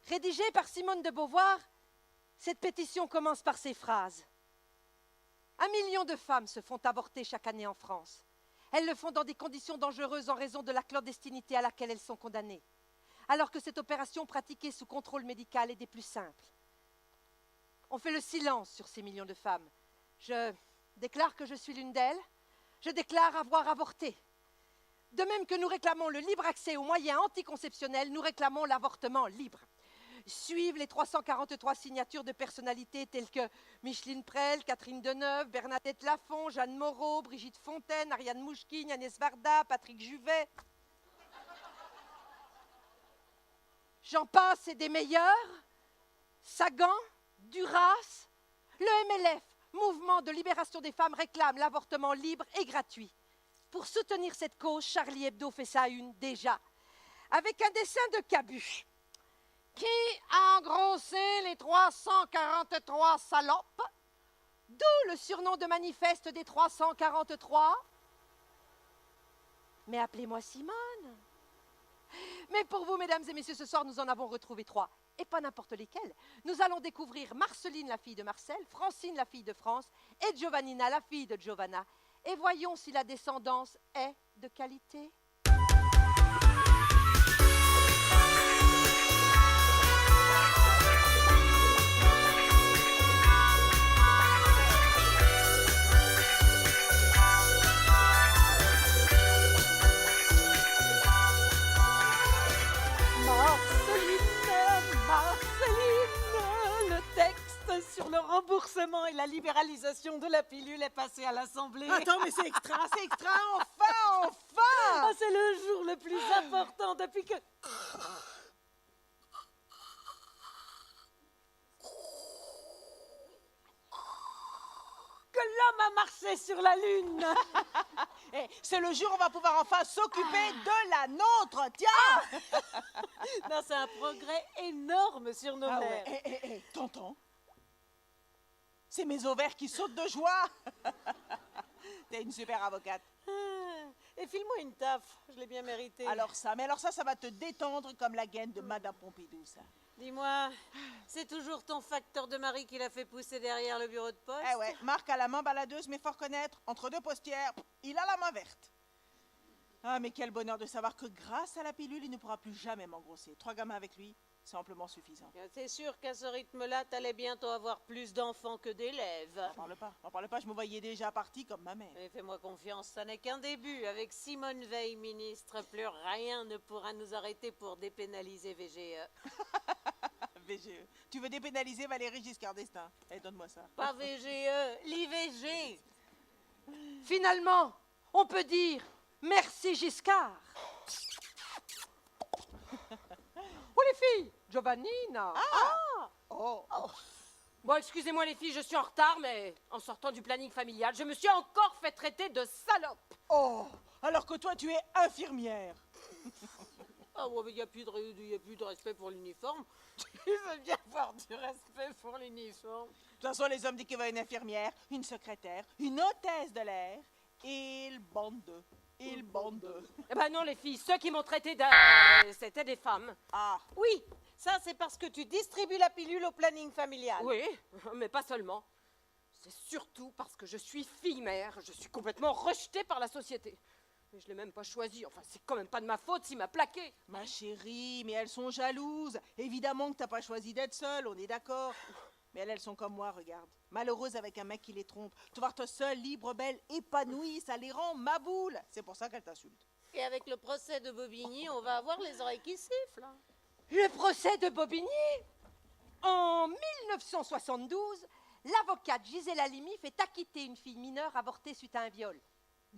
Speaker 3: Rédigée par Simone de Beauvoir, cette pétition commence par ces phrases. 1 million de femmes se font avorter chaque année en France. Elles le font dans des conditions dangereuses en raison de la clandestinité à laquelle elles sont condamnées, alors que cette opération pratiquée sous contrôle médical est des plus simples. On fait le silence sur ces millions de femmes. Je déclare que je suis l'une d'elles. Je déclare avoir avorté. De même que nous réclamons le libre accès aux moyens anticonceptionnels, nous réclamons l'avortement libre. Suivent les 343 signatures de personnalités telles que Micheline Prel, Catherine Deneuve, Bernadette Lafont, Jeanne Moreau, Brigitte Fontaine, Ariane Mouchkine, Agnès Varda, Patrick Juvet. J'en passe et des meilleurs. Sagan, Duras, le MLF, Mouvement de libération des femmes, réclame l'avortement libre et gratuit. Pour soutenir cette cause, Charlie Hebdo fait sa une déjà, avec un dessin de Cabu. Qui a engrossé les 343 salopes? D'où le surnom de manifeste des 343. Mais appelez-moi Simone. Mais pour vous, mesdames et messieurs, ce soir, nous en avons retrouvé 3. Et pas n'importe lesquels. Nous allons découvrir Marceline, la fille de Marcel, Francine, la fille de France, et Giovannina, la fille de Giovanna. Et voyons si la descendance est de qualité.
Speaker 5: Sur le remboursement et la libéralisation de la pilule est passé à l'Assemblée.
Speaker 7: Attends, mais c'est extra, enfin, enfin!
Speaker 5: Ah, c'est le jour le plus important depuis que l'homme a marché sur la Lune.
Speaker 7: Eh, c'est le jour où on va pouvoir enfin s'occuper de la nôtre, tiens!
Speaker 5: Non, c'est un progrès énorme sur nos mères.
Speaker 7: Ouais. T'entends? C'est mes ovaires qui sautent de joie. T'es une super avocate.
Speaker 5: Et file-moi une taffe, je l'ai bien mérité.
Speaker 7: Alors ça va te détendre comme la gaine de Madame Pompidou, ça.
Speaker 5: Dis-moi, c'est toujours ton facteur de mari qui l'a fait pousser derrière le bureau de poste?
Speaker 7: Eh ouais, Marc a la main baladeuse, mais faut reconnaître, entre deux postières, il a la main verte. Ah, mais quel bonheur de savoir que grâce à la pilule, il ne pourra plus jamais m'engrosser. 3 gamins avec lui, c'est amplement suffisant.
Speaker 5: C'est sûr qu'à ce rythme-là, t'allais bientôt avoir plus d'enfants que d'élèves.
Speaker 7: M'en parle pas, je me voyais déjà partie comme ma mère.
Speaker 5: Mais fais-moi confiance, ça n'est qu'un début. Avec Simone Veil, ministre, plus rien ne pourra nous arrêter pour dépénaliser VGE.
Speaker 7: VGE. Tu veux dépénaliser Valéry Giscard d'Estaing? Eh, donne-moi ça.
Speaker 5: Pas VGE, l'IVG.
Speaker 3: Finalement, on peut dire merci Giscard. Oh les filles, Giovannina.
Speaker 6: Bon, excusez-moi les filles, je suis en retard, mais en sortant du planning familial, je me suis encore fait traiter de salope.
Speaker 7: Oh, alors que toi, tu es infirmière.
Speaker 5: Ah ouais, mais il n'y a plus de respect pour l'uniforme. Tu veux bien avoir du respect pour l'uniforme.
Speaker 7: De toute façon, les hommes disent qu'il y a une infirmière, une secrétaire, une hôtesse de l'air, et ils bandent d'eux.
Speaker 6: Eh ben non les filles, ceux qui m'ont traité c'était des femmes.
Speaker 7: Ah.
Speaker 5: Oui, ça c'est parce que tu distribues la pilule au planning familial.
Speaker 6: Oui, mais pas seulement. C'est surtout parce que je suis fille-mère. Je suis complètement rejetée par la société. Mais je l'ai même pas choisi. Enfin, c'est quand même pas de ma faute s'il m'a plaqué.
Speaker 7: Ma chérie, mais elles sont jalouses. Évidemment que t'as pas choisi d'être seule, on est d'accord. Mais elles sont comme moi, regarde. Malheureuses avec un mec qui les trompe. Te voir toi seule, libre, belle, épanouie, ça les rend maboule. C'est pour ça qu'elles t'insultent.
Speaker 5: Et avec le procès de Bobigny, on va avoir les oreilles qui sifflent.
Speaker 3: Le procès de Bobigny? En 1972, l'avocate Gisèle Halimi fait acquitter une fille mineure avortée suite à un viol.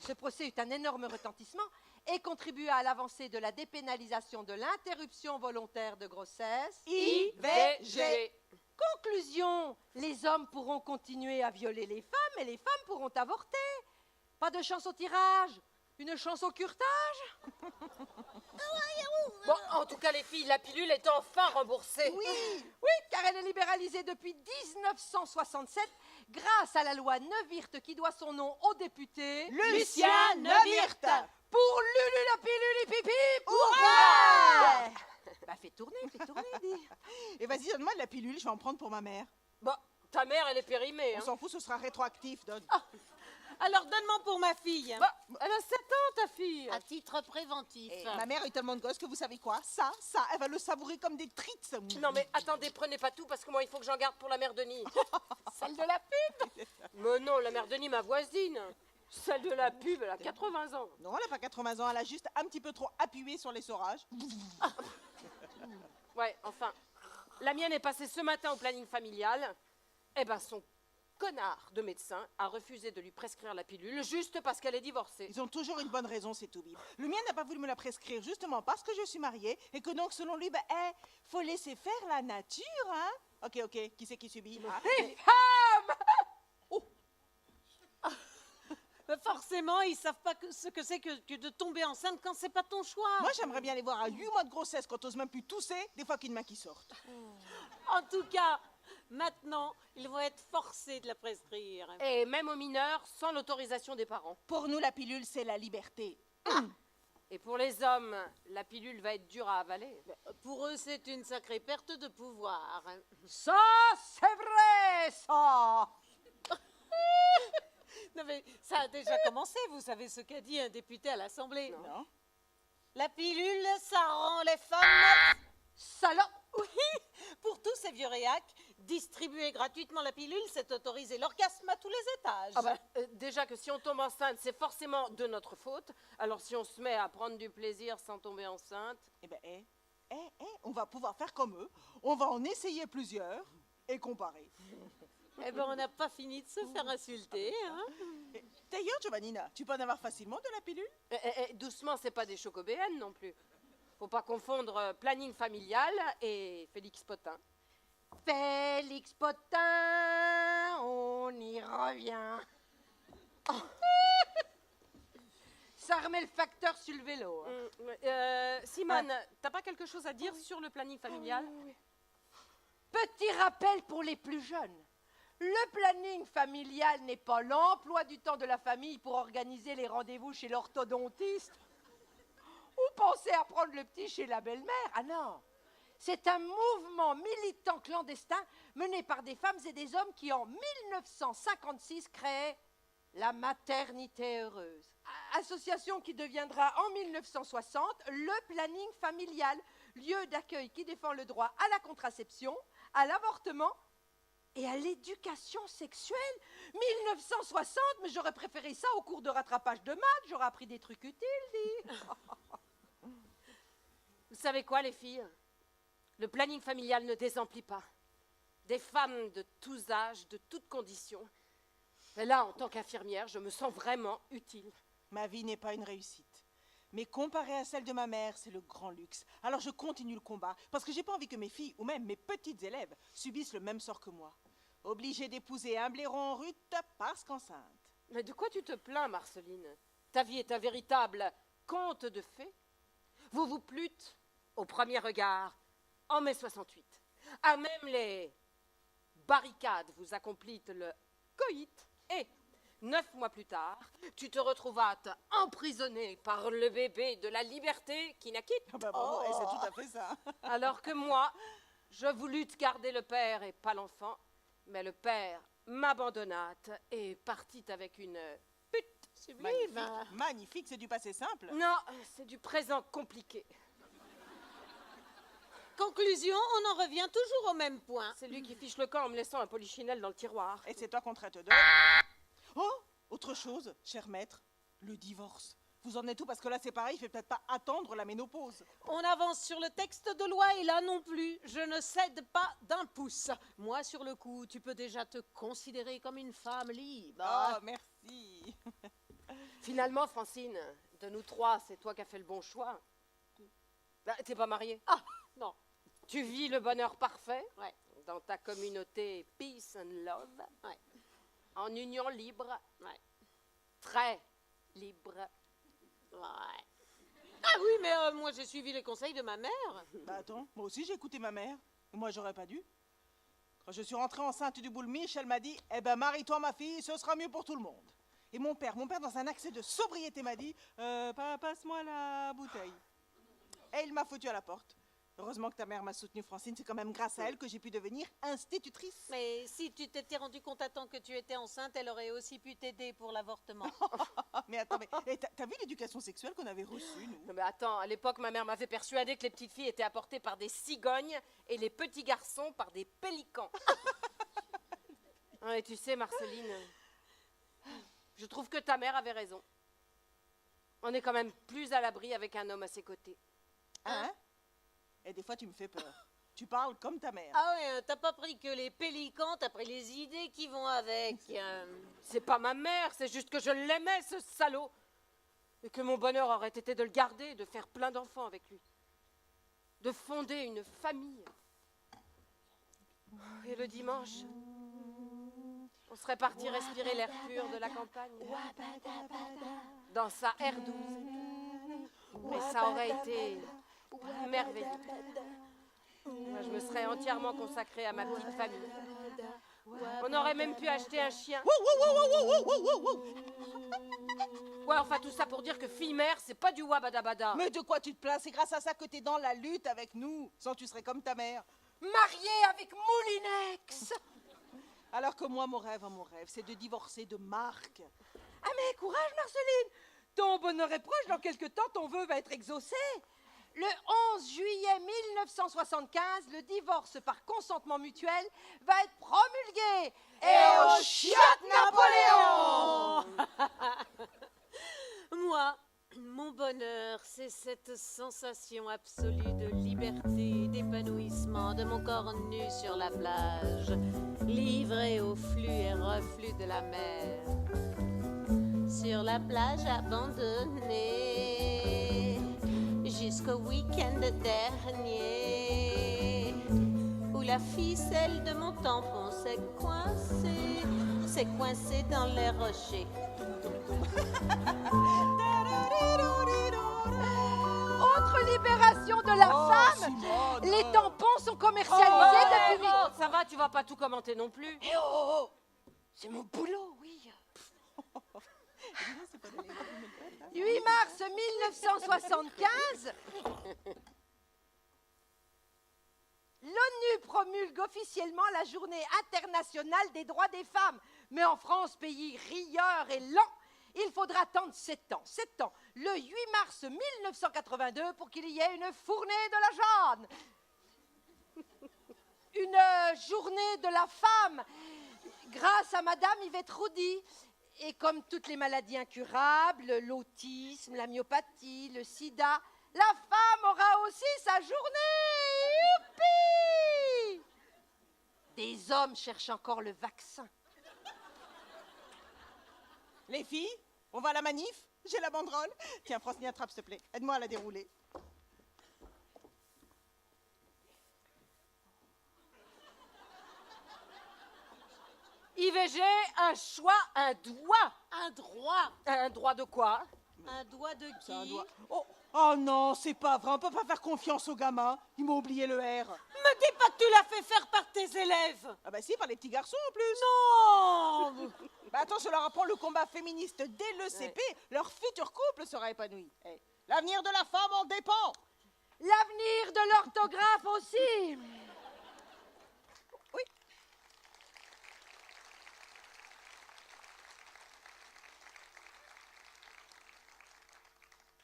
Speaker 3: Ce procès eut un énorme retentissement et contribua à l'avancée de la dépénalisation de l'interruption volontaire de grossesse.
Speaker 6: IVG.
Speaker 3: Conclusion, les hommes pourront continuer à violer les femmes et les femmes pourront avorter. Pas de chance au tirage, une chance au curetage.
Speaker 6: Bon, en tout cas les filles, la pilule est enfin remboursée.
Speaker 3: Oui, car elle est libéralisée depuis 1967 grâce à la loi Neuwirth qui doit son nom au député
Speaker 7: Lucien Neuwirth.
Speaker 3: Pour Lulu la pilule pipi.
Speaker 7: Hurrah!
Speaker 3: Bah fais tourner, dis.
Speaker 7: Et vas-y, donne-moi de la pilule, je vais en prendre pour ma mère.
Speaker 6: Bon, ta mère, elle est périmée.
Speaker 7: On s'en fout, ce sera rétroactif, donne.
Speaker 5: Alors donne-moi pour ma fille.
Speaker 6: Bah, elle a 7 ans, ta fille.
Speaker 5: À titre préventif.
Speaker 7: Ma mère a eu tellement de gosses que vous savez quoi? Ça, elle va le savourer comme des trites.
Speaker 6: Non mais attendez, prenez pas tout parce que moi il faut que j'en garde pour la mère Denis. Celle de la pub. Mais non, la mère Denis, ma voisine. Celle de la pub, elle a 80 ans.
Speaker 7: Non, elle n'a pas 80 ans, elle a juste un petit peu trop appuyé sur l'essorage.
Speaker 6: Ouais, enfin, la mienne est passée ce matin au planning familial. Eh ben, son connard de médecin a refusé de lui prescrire la pilule juste parce qu'elle est divorcée.
Speaker 7: Ils ont toujours une bonne raison, c'est tout, Bib. Le mien n'a pas voulu me la prescrire justement parce que je suis mariée et que donc, selon lui, faut laisser faire la nature, hein. Ok, qui c'est qui subit?
Speaker 3: Les femmes!
Speaker 4: Forcément, ils savent pas ce que c'est que de tomber enceinte quand c'est pas ton choix.
Speaker 7: Moi, j'aimerais bien les voir à 8 mois de grossesse quand t'oses même plus tousser, des fois qu'une main qui sortent.
Speaker 4: En tout cas, maintenant, ils vont être forcés de la prescrire.
Speaker 6: Et même aux mineurs, sans l'autorisation des parents.
Speaker 7: Pour nous, la pilule, c'est la liberté.
Speaker 6: Et pour les hommes, la pilule va être dure à avaler.
Speaker 4: Pour eux, c'est une sacrée perte de pouvoir.
Speaker 3: Ça, c'est vrai, ça!
Speaker 4: Non mais ça a déjà commencé, vous savez ce qu'a dit un député à l'Assemblée.
Speaker 7: Non.
Speaker 4: La pilule, ça rend les femmes...
Speaker 3: Salope!
Speaker 4: Oui, pour tous ces vieux réacs, distribuer gratuitement la pilule, c'est autoriser l'orgasme à tous les étages.
Speaker 6: Déjà que si on tombe enceinte, c'est forcément de notre faute. Alors si on se met à prendre du plaisir sans tomber enceinte...
Speaker 7: On va pouvoir faire comme eux. On va en essayer plusieurs et comparer.
Speaker 4: Eh ben, on n'a pas fini de se faire insulter, hein.
Speaker 7: D'ailleurs, Giovannina, tu peux en avoir facilement de la pilule?
Speaker 6: Doucement, c'est pas des chocobéennes non plus. Faut pas confondre planning familial et Félix Potin.
Speaker 3: Félix Potin, on y revient. Ça remet le facteur sur le vélo.
Speaker 6: Simone, t'as pas quelque chose à dire sur le planning familial?
Speaker 3: Petit rappel pour les plus jeunes. Le planning familial n'est pas l'emploi du temps de la famille pour organiser les rendez-vous chez l'orthodontiste ou penser à prendre le petit chez la belle-mère. Ah non, c'est un mouvement militant clandestin mené par des femmes et des hommes qui, en 1956, créaient la maternité heureuse. Association qui deviendra en 1960 le planning familial, lieu d'accueil qui défend le droit à la contraception, à l'avortement et à l'éducation sexuelle. 1960, mais j'aurais préféré ça au cours de rattrapage de maths, j'aurais appris des trucs utiles, dis.
Speaker 6: Vous savez quoi, les filles? Le planning familial ne désemplit pas. Des femmes de tous âges, de toutes conditions. Et là, en tant qu'infirmière, je me sens vraiment utile.
Speaker 7: Ma vie n'est pas une réussite. Mais comparée à celle de ma mère, c'est le grand luxe. Alors je continue le combat, parce que j'ai pas envie que mes filles, ou même mes petites élèves, subissent le même sort que moi. Obligées d'épouser un blaireau en rut parce qu'enceinte.
Speaker 6: Mais de quoi tu te plains, Marceline? Ta vie est un véritable conte de fées. Vous vous plûtes au premier regard en mai 68. À même les barricades vous accomplissent le coït. Et 9 mois plus tard, tu te retrouves emprisonnée par le bébé de la liberté qui naquit.
Speaker 7: C'est tout à fait ça.
Speaker 6: Alors que moi, je voulus te garder le père et pas l'enfant, mais le père m'abandonna et partit avec une pute sublime.
Speaker 7: Magnifique, c'est du passé simple.
Speaker 6: Non, c'est du présent compliqué.
Speaker 4: Conclusion, on en revient toujours au même point.
Speaker 6: C'est lui qui fiche le camp en me laissant un polichinelle dans le tiroir.
Speaker 7: Et c'est toi qu'on traite de... Oh, autre chose, cher maître, le divorce. Vous en êtes où? Parce que là, c'est pareil, il ne fait peut-être pas attendre la ménopause.
Speaker 4: On avance sur le texte de loi et là non plus, je ne cède pas d'un pouce. Moi, sur le coup, tu peux déjà te considérer comme une femme libre.
Speaker 7: Oh, merci.
Speaker 6: Finalement, Francine, de nous trois, c'est toi qui as fait le bon choix. Bah, t'es pas mariée?
Speaker 4: Ah, non.
Speaker 6: Tu vis le bonheur parfait?
Speaker 4: Ouais.
Speaker 6: Dans ta communauté Peace and Love?
Speaker 4: Ouais.
Speaker 6: En union libre?
Speaker 4: Ouais.
Speaker 6: Très libre?
Speaker 4: Ouais. Ah oui, mais moi j'ai suivi les conseils de ma mère.
Speaker 7: Bah attends, moi aussi j'ai écouté ma mère. Moi j'aurais pas dû. Quand je suis rentrée enceinte du boule miche, elle m'a dit « Eh ben marie-toi ma fille, ce sera mieux pour tout le monde. » Et mon père dans un accès de sobriété m'a dit « Passe-moi la bouteille. » Et il m'a foutu à la porte. Heureusement que ta mère m'a soutenue, Francine. C'est quand même grâce à elle que j'ai pu devenir institutrice.
Speaker 4: Mais si tu t'étais rendu compte à temps que tu étais enceinte, elle aurait aussi pu t'aider pour l'avortement.
Speaker 7: Mais attends, t'as vu l'éducation sexuelle qu'on avait reçue, nous?
Speaker 6: Non mais attends, à l'époque, ma mère m'avait persuadé que les petites filles étaient apportées par des cigognes et les petits garçons par des pélicans. Et tu sais, Marceline, je trouve que ta mère avait raison. On est quand même plus à l'abri avec un homme à ses côtés.
Speaker 7: Hein? Et des fois, tu me fais peur. Tu parles comme ta mère.
Speaker 6: Ah ouais, t'as pas pris que les pélicans, t'as pris les idées qui vont avec.
Speaker 5: C'est pas ma mère, c'est juste que je l'aimais, ce salaud. Et que mon bonheur aurait été de le garder, de faire plein d'enfants avec lui. De fonder une famille. Et le dimanche, on serait parti respirer l'air pur de la campagne. Dans sa R12. Et ça aurait été merveilleux. Moi, je me serais entièrement consacrée à ma petite famille. On aurait même pu acheter un chien. Ouais, enfin tout ça pour dire que fille-mère, c'est pas du wabadabada.
Speaker 7: Mais de quoi tu te plains? C'est grâce à ça que t'es dans la lutte avec nous. Sans tu serais comme ta mère.
Speaker 3: Mariée avec Moulinex.
Speaker 7: Alors que moi, mon rêve, c'est de divorcer de Marc.
Speaker 3: Ah mais courage, Marceline. Ton bonheur est proche, dans quelque temps, ton vœu va être exaucé. Le 11 juillet 1975, le divorce par consentement mutuel va être promulgué. Et au chiotte Napoléon!
Speaker 6: Moi, mon bonheur, c'est cette sensation absolue de liberté, d'épanouissement, de mon corps nu sur la plage, livré au flux et reflux de la mer. Sur la plage abandonnée, jusqu'au week-end dernier, où la ficelle de mon tampon s'est coincée dans les rochers.
Speaker 3: Autre libération de la femme,
Speaker 7: Simone.
Speaker 3: les tampons sont commercialisés depuis...
Speaker 5: Oh, ça va, tu vas pas tout commenter non plus.
Speaker 3: Eh oh, c'est mon boulot, oui. 8 mars 1975, l'ONU promulgue officiellement la journée internationale des droits des femmes. Mais en France, pays rieur et lent, il faudra attendre 7 ans. 7 ans, le 8 mars 1982, pour qu'il y ait une fournée de la Jeanne. Une journée de la femme, grâce à Madame Yvette Roudy. Et comme toutes les maladies incurables, l'autisme, la myopathie, le sida, la femme aura aussi sa journée. Youpi! Des hommes cherchent encore le vaccin.
Speaker 7: Les filles, on va à la manif? J'ai la banderole. Tiens, Francine, attrape, s'il te plaît. Aide-moi à la dérouler.
Speaker 5: IVG, un choix, un doigt.
Speaker 6: Un droit.
Speaker 5: Un droit de quoi?
Speaker 6: Un doigt de
Speaker 7: C'est un
Speaker 6: qui?
Speaker 7: doigt. Oh non, c'est pas vrai. On peut pas faire confiance aux gamins. Ils m'ont oublié le R.
Speaker 6: Me dis pas que tu l'as fait faire par tes élèves.
Speaker 7: Ah bah si, par les petits garçons en plus.
Speaker 6: Non.
Speaker 7: Bah attends, je leur apprends le combat féministe dès le CP. Leur futur couple sera épanoui. Eh, l'avenir de la femme en dépend.
Speaker 3: L'avenir de l'orthographe aussi.
Speaker 7: Oui.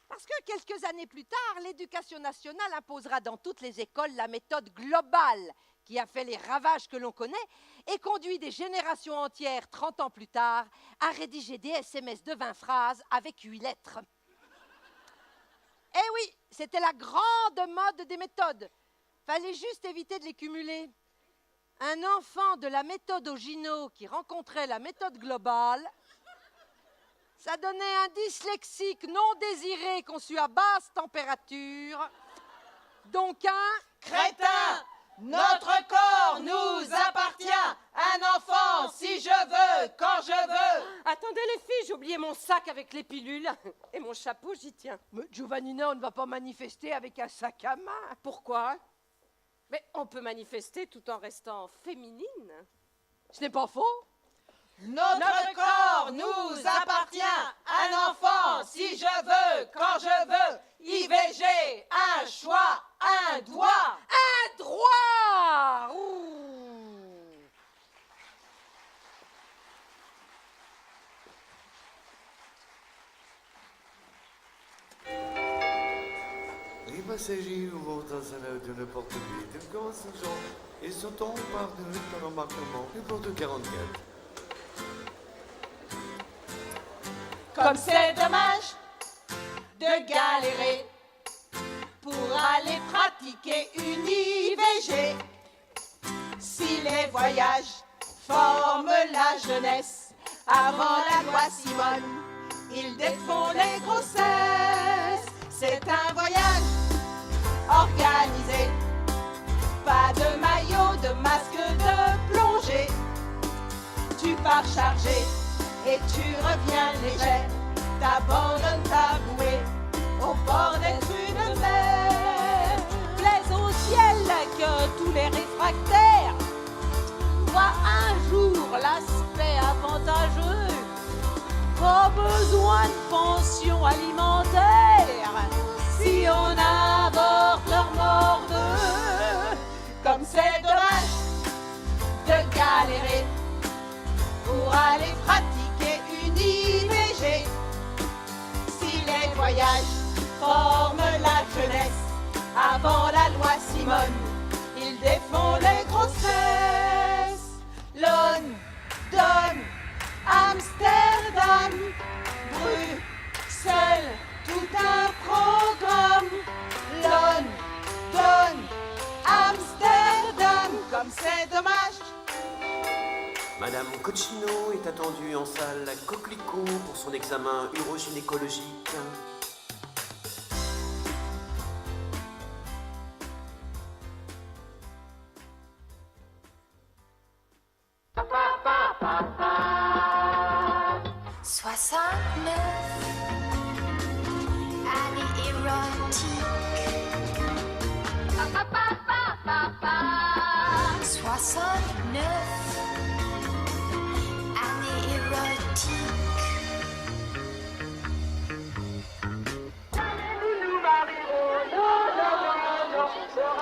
Speaker 3: Parce que quelques années plus tard, l'éducation nationale imposera dans toutes les écoles la méthode globale qui a fait les ravages que l'on connaît et conduit des générations entières, 30 ans plus tard, à rédiger des SMS de 20 phrases avec 8 lettres. Eh oui, c'était la grande mode des méthodes. Fallait juste éviter de les cumuler. Un enfant de la méthode Ogino qui rencontrait la méthode globale, ça donnait un dyslexique non désiré conçu à basse température, donc un
Speaker 7: Crétin, notre corps nous appartient. Un enfant, si je veux, quand je veux.
Speaker 5: Attendez les filles, j'ai oublié mon sac avec les pilules. Et mon chapeau, j'y tiens.
Speaker 3: Mais Giovannina, on ne va pas manifester avec un sac à main.
Speaker 5: Pourquoi? Mais on peut manifester tout en restant féminine.
Speaker 3: Ce n'est pas faux.
Speaker 7: Notre corps nous appartient. Un enfant, si je veux, quand je veux. IVG, un choix, un doigt.
Speaker 3: Un droit. Ouh.
Speaker 11: Les passagers montent en salle de n'importe où, de grands gens, et sautant par-dessus par embarquement, le porte 44.
Speaker 7: Comme c'est dommage de galérer
Speaker 4: pour aller pratiquer une IVG. Si les voyages forment la jeunesse, avant la loi Simone, ils défont les grossesses. C'est un voyage organisé, pas de maillot, de masque, de plongée. Tu pars chargé et tu reviens léger, t'abandonnes ta bouée au bord des une mer.
Speaker 5: Plaise au ciel que tous les réfractaires voient un jour l'aspect avantageux. Pas besoin de pension alimentaire si on avorte leur morveux.
Speaker 4: Comme c'est dommage de galérer pour aller pratiquer une IVG. Si les voyages forment la jeunesse, avant la loi Simone, ils défont les grossesses. London, Amsterdam, Bruxelles, tout un programme. London, Amsterdam, comme c'est dommage.
Speaker 12: Madame Cochino est attendue en salle à Coquelicot pour son examen urogynécologique.
Speaker 13: Année érotique. 69. Année érotique.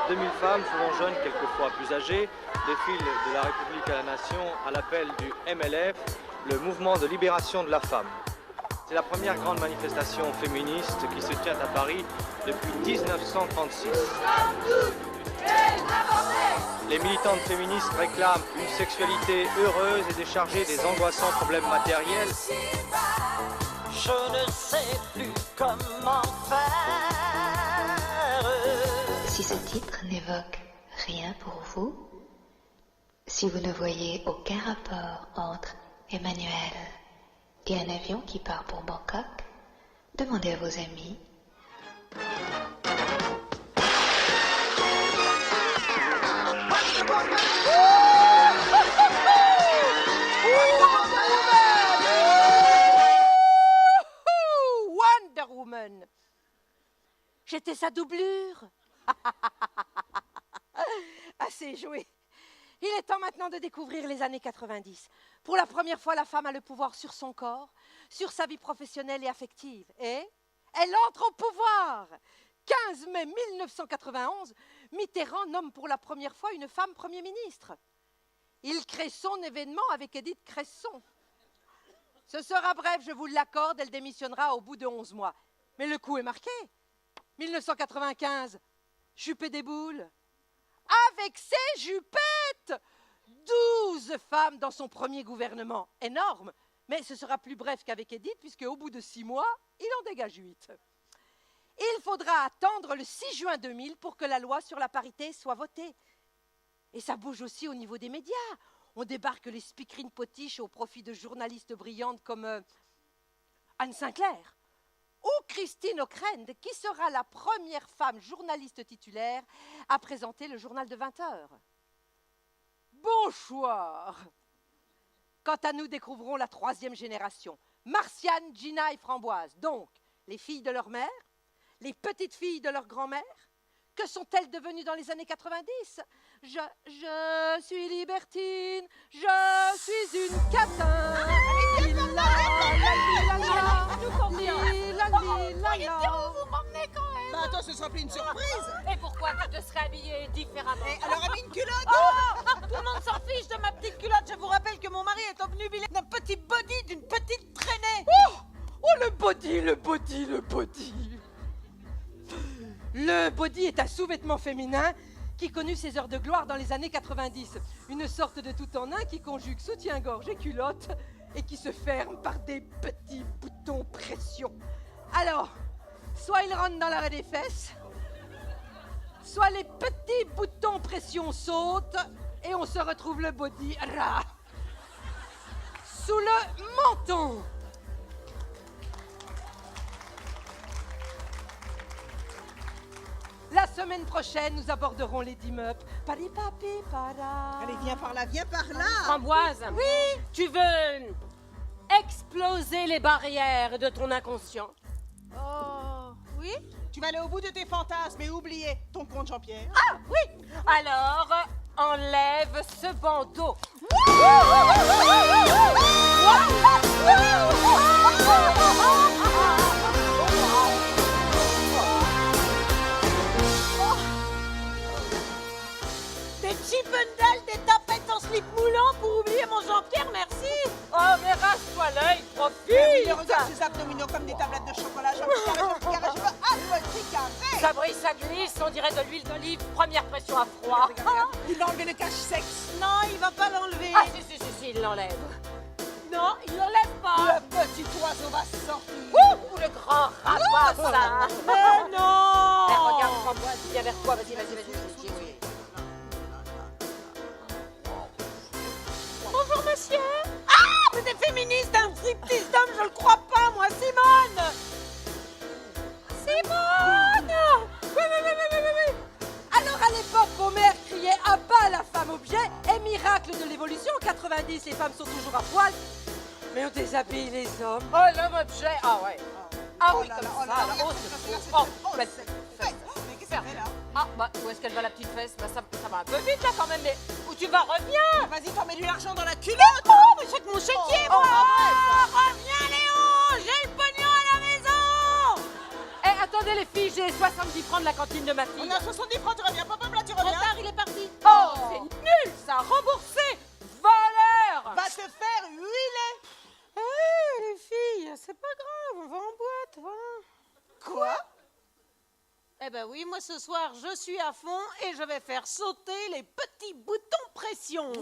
Speaker 14: 2000 femmes, souvent jeunes, quelquefois plus âgées, défilent de la République à la Nation à l'appel du MLF, le mouvement de libération de la femme. C'est la première grande manifestation féministe qui se tient à Paris depuis 1936. Les militantes féministes réclament une sexualité heureuse et déchargée des angoissants problèmes matériels.
Speaker 15: Je ne sais plus comment faire.
Speaker 16: Si ce titre n'évoque rien pour vous, si vous ne voyez aucun rapport entre Emmanuel et un avion qui part pour Bangkok, demandez à vos amis.
Speaker 3: Wonder Woman. J'étais sa doublure. Assez joué. Il est temps maintenant de découvrir les années 90. Pour la première fois, la femme a le pouvoir sur son corps, sur sa vie professionnelle et affective. Et elle entre au pouvoir. 15 mai 1991, Mitterrand nomme pour la première fois une femme Premier ministre. Il crée son événement avec Édith Cresson. Ce sera bref, je vous l'accorde, elle démissionnera au bout de 11 mois. Mais le coup est marqué. 1995, Juppé des boules. Avec ses juppettes 12 femmes dans son premier gouvernement. Énorme. Mais ce sera plus bref qu'avec Édith, puisque au bout de 6 mois, il en dégage 8. Il faudra attendre le 6 juin 2000 pour que la loi sur la parité soit votée. Et ça bouge aussi au niveau des médias. On débarque les speakerines potiches au profit de journalistes brillantes comme Anne Sinclair ou Christine Ockrent, qui sera la première femme journaliste titulaire à présenter le journal de 20h. Bon choix. Quant à nous, découvrons la 3e génération. Martiane, Gina et Framboise. Donc, les filles de leur mère, les petites filles de leur grand-mère. Que sont-elles devenues dans les années 90 ? Je suis libertine, je suis une catin.
Speaker 4: Voyez bien où vous m'emmenez quand même.
Speaker 7: Bah attends, ce sera plus une surprise.
Speaker 6: Et pourquoi tu te serais habillée différemment?
Speaker 7: Alors, elle a mis une culotte.
Speaker 4: Tout le monde s'en fiche de ma petite culotte. Je vous rappelle que mon mari est obnubilé d'un petit body, d'une petite traînée.
Speaker 3: Oh, le body, le body, le body. Le body est un sous-vêtement féminin qui connut ses heures de gloire dans les années 90. Une sorte de tout-en-un qui conjugue soutien-gorge et culotte et qui se ferme par des petits boutons pression. Alors, soit il rentre dans l'arrêt des fesses, soit les petits boutons pression sautent et on se retrouve le body ras sous le menton. La semaine prochaine, nous aborderons les 10 meubles. Pari-papi-para.
Speaker 7: Allez, viens par là, viens par là.
Speaker 6: Framboise,
Speaker 3: oui,
Speaker 6: tu veux exploser les barrières de ton inconscient?
Speaker 7: Oh, oui? Tu vas aller au bout de tes fantasmes et oublier ton compte Jean-Pierre.
Speaker 6: Ah, oui. Alors, enlève ce bandeau.
Speaker 4: Des Chippendales, des tapettes en slip moulant pour oublier mon Jean-Pierre, merci.
Speaker 6: Oh, mais rase-toi l'œil, profite.
Speaker 7: Oui, regarde ces abdominaux comme des tablettes de chocolat. Je veux un petit carré.
Speaker 6: Ça brille, ça glisse, on dirait de l'huile d'olive, première pression à froid.
Speaker 7: Il va enlever le cache-sexe.
Speaker 4: Non, il va pas l'enlever.
Speaker 6: Ah, si, il l'enlève.
Speaker 4: Non, il l'enlève pas.
Speaker 7: Le petit oiseau va sortir.
Speaker 6: Ouh, le grand rapace.
Speaker 4: Mais non.
Speaker 6: Eh, regarde, Framboise, viens vers toi, vas-y. Oui.
Speaker 4: Bonjour, monsieur. Ah, vous êtes féministe, un striptease d'homme, je le crois pas, moi, Simone. Simone.
Speaker 3: Oui. Alors à l'époque, vos mères criaient à bas la femme objet et miracle de l'évolution, en 90, les femmes sont toujours à poil. Mais on déshabille les hommes.
Speaker 6: Oh, l'homme objet, ah ouais. Ah oui, comme ça, là, oh, c'est fou. Oh, mais c'est... Ah, bah, où est-ce qu'elle va la petite fesse? Bah, ça va un peu vite là quand même, mais où tu vas? Reviens!
Speaker 7: Vas-y, t'en mets de l'argent dans la culotte.
Speaker 4: Oh, mais c'est que mon chéquier, moi. Reviens, Léon, j'ai le pognon à la maison.
Speaker 6: Eh, attendez les filles, j'ai 70 francs de la cantine de ma fille.
Speaker 7: On a 70 francs, tu reviens. Papa, là, tu
Speaker 4: Trop
Speaker 7: reviens.
Speaker 4: tard, il est parti.
Speaker 6: Oh, c'est nul ça, remboursé. Voleur!
Speaker 7: Va te faire huiler.
Speaker 4: Les filles, c'est pas grave, on va en boîte, va.
Speaker 7: Quoi?
Speaker 4: Eh ben oui, moi ce soir, je suis à fond et je vais faire sauter les petits boutons pression.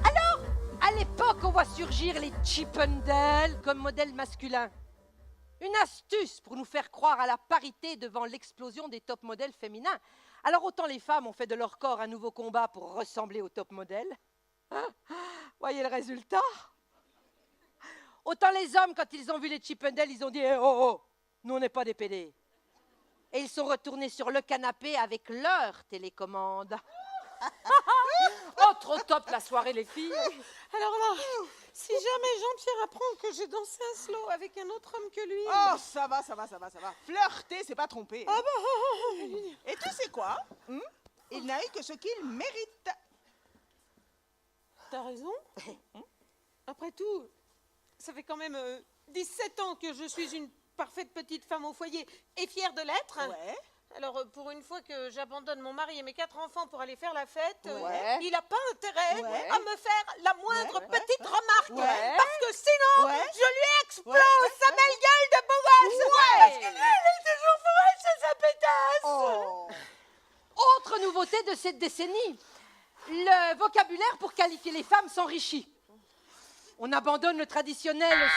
Speaker 3: Alors, à l'époque, on voit surgir les Chippendales comme modèle masculin. Une astuce pour nous faire croire à la parité devant l'explosion des top modèles féminins. Alors autant les femmes ont fait de leur corps un nouveau combat pour ressembler aux top modèles. Voyez le résultat? Autant les hommes, quand ils ont vu les Chippendales, ils ont dit « Oh, nous on n'est pas des PD ». Et ils sont retournés sur le canapé avec leur télécommande.
Speaker 6: Oh, trop top la soirée les filles.
Speaker 4: Alors là, si jamais Jean-Pierre apprend que j'ai dansé un slow avec un autre homme que lui...
Speaker 7: Oh, ça va. Flirter, c'est pas tromper.
Speaker 4: Ah bah...
Speaker 7: Et tu sais quoi? Il n'a eu que ce qu'il mérite.
Speaker 4: T'as raison. Après tout, ça fait quand même 17 ans que je suis une parfaite petite femme au foyer et fière de l'être.
Speaker 7: Ouais.
Speaker 4: Alors, pour une fois que j'abandonne mon mari et mes 4 enfants pour aller faire la fête,
Speaker 7: Ouais.
Speaker 4: il n'a pas intérêt
Speaker 7: Ouais.
Speaker 4: à me faire la moindre
Speaker 7: Ouais.
Speaker 4: petite remarque.
Speaker 7: Ouais.
Speaker 4: Parce que sinon,
Speaker 7: Ouais.
Speaker 4: je lui explose
Speaker 7: Ouais.
Speaker 4: sa belle gueule de beau gosse.
Speaker 7: Ouais.
Speaker 4: Parce que lui, il est toujours fourré chez sa pétasse.
Speaker 7: Oh.
Speaker 3: Autre nouveauté de cette décennie, le vocabulaire pour qualifier les femmes s'enrichit. On abandonne le traditionnel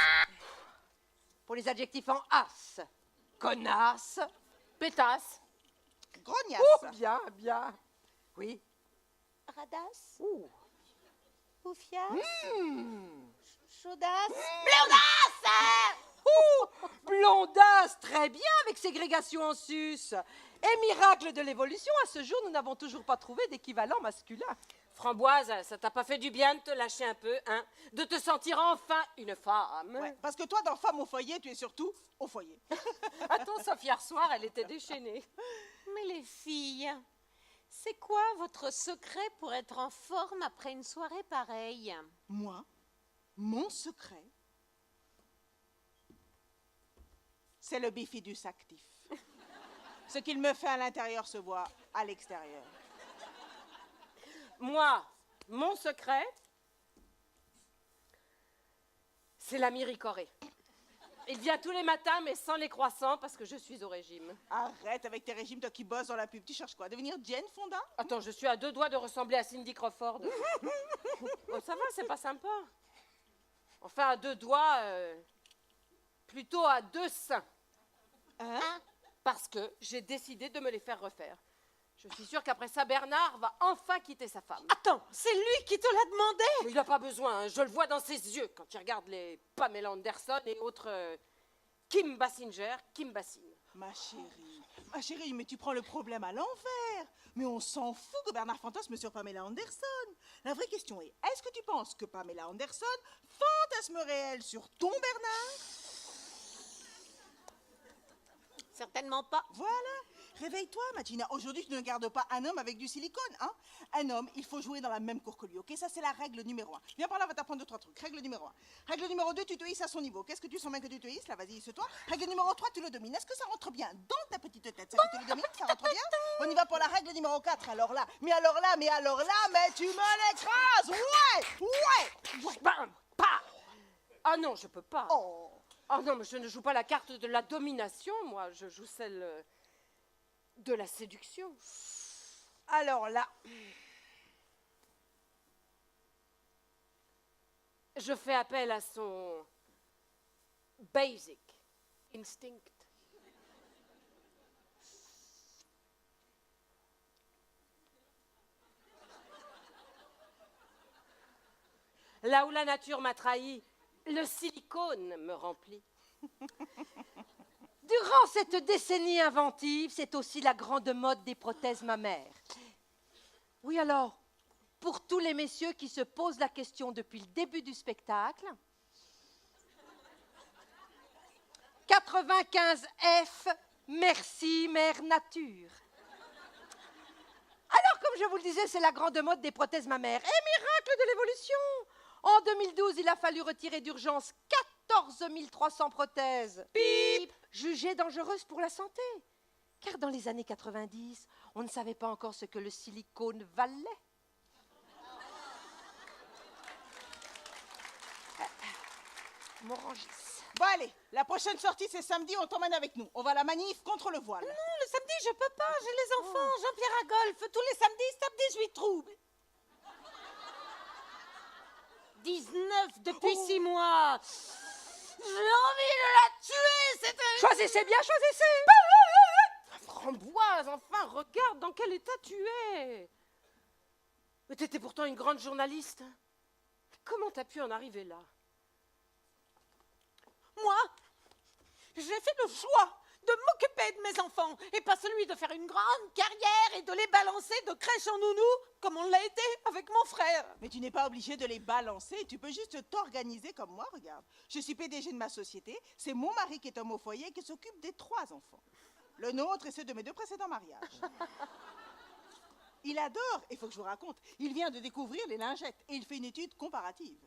Speaker 3: pour les adjectifs en as. Connasse,
Speaker 6: Pétasse.
Speaker 7: Grognasse.
Speaker 3: bien. Oui.
Speaker 4: Radasse.
Speaker 3: Ouh.
Speaker 4: Poufiasse.
Speaker 3: Chaudasse.
Speaker 4: Blondasse.
Speaker 3: Très bien avec ségrégation en sus. Et miracle de l'évolution, à ce jour, nous n'avons toujours pas trouvé d'équivalent masculin.
Speaker 6: Framboise, ça t'a pas fait du bien de te lâcher un peu, hein? De te sentir enfin une femme.
Speaker 7: Ouais, parce que toi, dans Femme au foyer, tu es surtout au foyer.
Speaker 6: Attends, sauf hier soir, elle était déchaînée.
Speaker 4: Mais les filles, c'est quoi votre secret pour être en forme après une soirée pareille?
Speaker 7: Moi, mon secret, c'est le bifidus actif. Ce qu'il me fait à l'intérieur se voit à l'extérieur.
Speaker 6: Moi, mon secret, c'est la miricorée. Il vient tous les matins, mais sans les croissants, parce que je suis au régime.
Speaker 7: Arrête avec tes régimes, toi qui bosses dans la pub. Tu cherches quoi? Devenir Jane Fonda?
Speaker 6: Attends, je suis à 2 doigts de ressembler à Cindy Crawford. Oh, ça va, c'est pas sympa. Enfin, à 2 doigts, plutôt à 2 seins.
Speaker 7: Hein?
Speaker 6: Parce que j'ai décidé de me les faire refaire. Je suis sûre qu'après ça, Bernard va enfin quitter sa femme.
Speaker 5: Attends, c'est lui qui te l'a demandé?
Speaker 6: Mais il n'a pas besoin, hein. Je le vois dans ses yeux quand il regarde les Pamela Anderson et autres Kim Basinger, Kim Bassine.
Speaker 7: Ma chérie, mais tu prends le problème à l'envers. Mais on s'en fout que Bernard fantasme sur Pamela Anderson. La vraie question est, est-ce que tu penses que Pamela Anderson fantasmerait elle sur ton Bernard?
Speaker 5: Certainement pas.
Speaker 7: Voilà. Réveille-toi, Matina. Aujourd'hui, tu ne gardes pas un homme avec du silicone, hein? Un homme, il faut jouer dans la même cour que lui, ok? Ça, c'est la règle numéro 1. Viens par là, on va t'apprendre 2-3 trucs. Règle numéro 1. Règle numéro 2, tu te hisses à son niveau. Qu'est-ce que tu sens bien que tu te hisses? Là, vas-y, hisse-toi. Règle numéro 3, tu le domines. Est-ce que ça rentre bien dans ta petite tête? Ça, tu le domines? Ça rentre bien? On y va pour la règle numéro 4. Alors là, mais tu me l'écrases! Ouais!
Speaker 6: Bam! Pas! Ah non, je peux pas. Oh non, mais je ne joue pas la carte de la domination, moi. Je joue celle de la séduction. Alors là, je fais appel à son basic instinct. Là où la nature m'a trahi, le silicone me remplit.
Speaker 3: Durant cette décennie inventive, c'est aussi la grande mode des prothèses mammaires. Oui alors, pour tous les messieurs qui se posent la question depuis le début du spectacle, 95F, merci Mère Nature. Alors, comme je vous le disais, c'est la grande mode des prothèses mammaires. Et miracle de l'évolution! En 2012, il a fallu retirer d'urgence 14 300 prothèses. Bip! Jugées dangereuses pour la santé. Car dans les années 90, on ne savait pas encore ce que le silicone valait. Morangis.
Speaker 7: Bon allez, la prochaine sortie c'est samedi, on t'emmène avec nous. On va à la manif contre le voile.
Speaker 5: Non, le samedi je peux pas, j'ai les enfants. Jean-Pierre à golf, tous les samedis il se tape 18 troubles.
Speaker 6: 19 depuis 6 mois.
Speaker 5: J'ai envie de la tuer, c'est un...
Speaker 3: Choisissez bien, choisissez.
Speaker 6: Framboise, enfin, regarde dans quel état tu es. Mais t'étais pourtant une grande journaliste. Comment t'as pu en arriver là?
Speaker 5: Moi, j'ai fait le choix de m'occuper de mes enfants et pas celui de faire une grande carrière et de les balancer de crèche en nounou comme on l'a été avec mon frère.
Speaker 7: Mais tu n'es pas obligé de les balancer, tu peux juste t'organiser comme moi, regarde. Je suis PDG de ma société, c'est mon mari qui est homme au foyer qui s'occupe des 3 enfants. Le nôtre et ceux de mes 2 précédents mariages. Il adore, il faut que je vous raconte, il vient de découvrir les lingettes et il fait une étude comparative.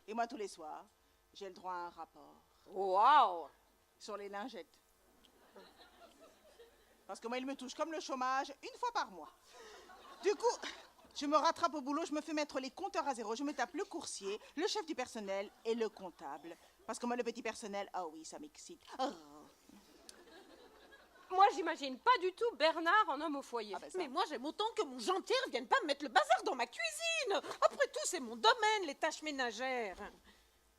Speaker 7: Et moi, tous les soirs, j'ai le droit à un rapport.
Speaker 6: Waouh!
Speaker 7: Sur les lingettes. Parce que moi, il me touche comme le chômage 1 fois par mois. Du coup, je me rattrape au boulot, je me fais mettre les compteurs à zéro, je me tape le coursier, le chef du personnel et le comptable. Parce que moi, le petit personnel, ah oui, ça m'excite. Oh.
Speaker 6: Moi, j'imagine pas du tout Bernard en homme au foyer.
Speaker 7: Ah ben ça.
Speaker 5: Mais moi, j'aime autant que mon Jean-Pierre vienne pas me mettre le bazar dans ma cuisine. Après tout, c'est mon domaine, les tâches ménagères.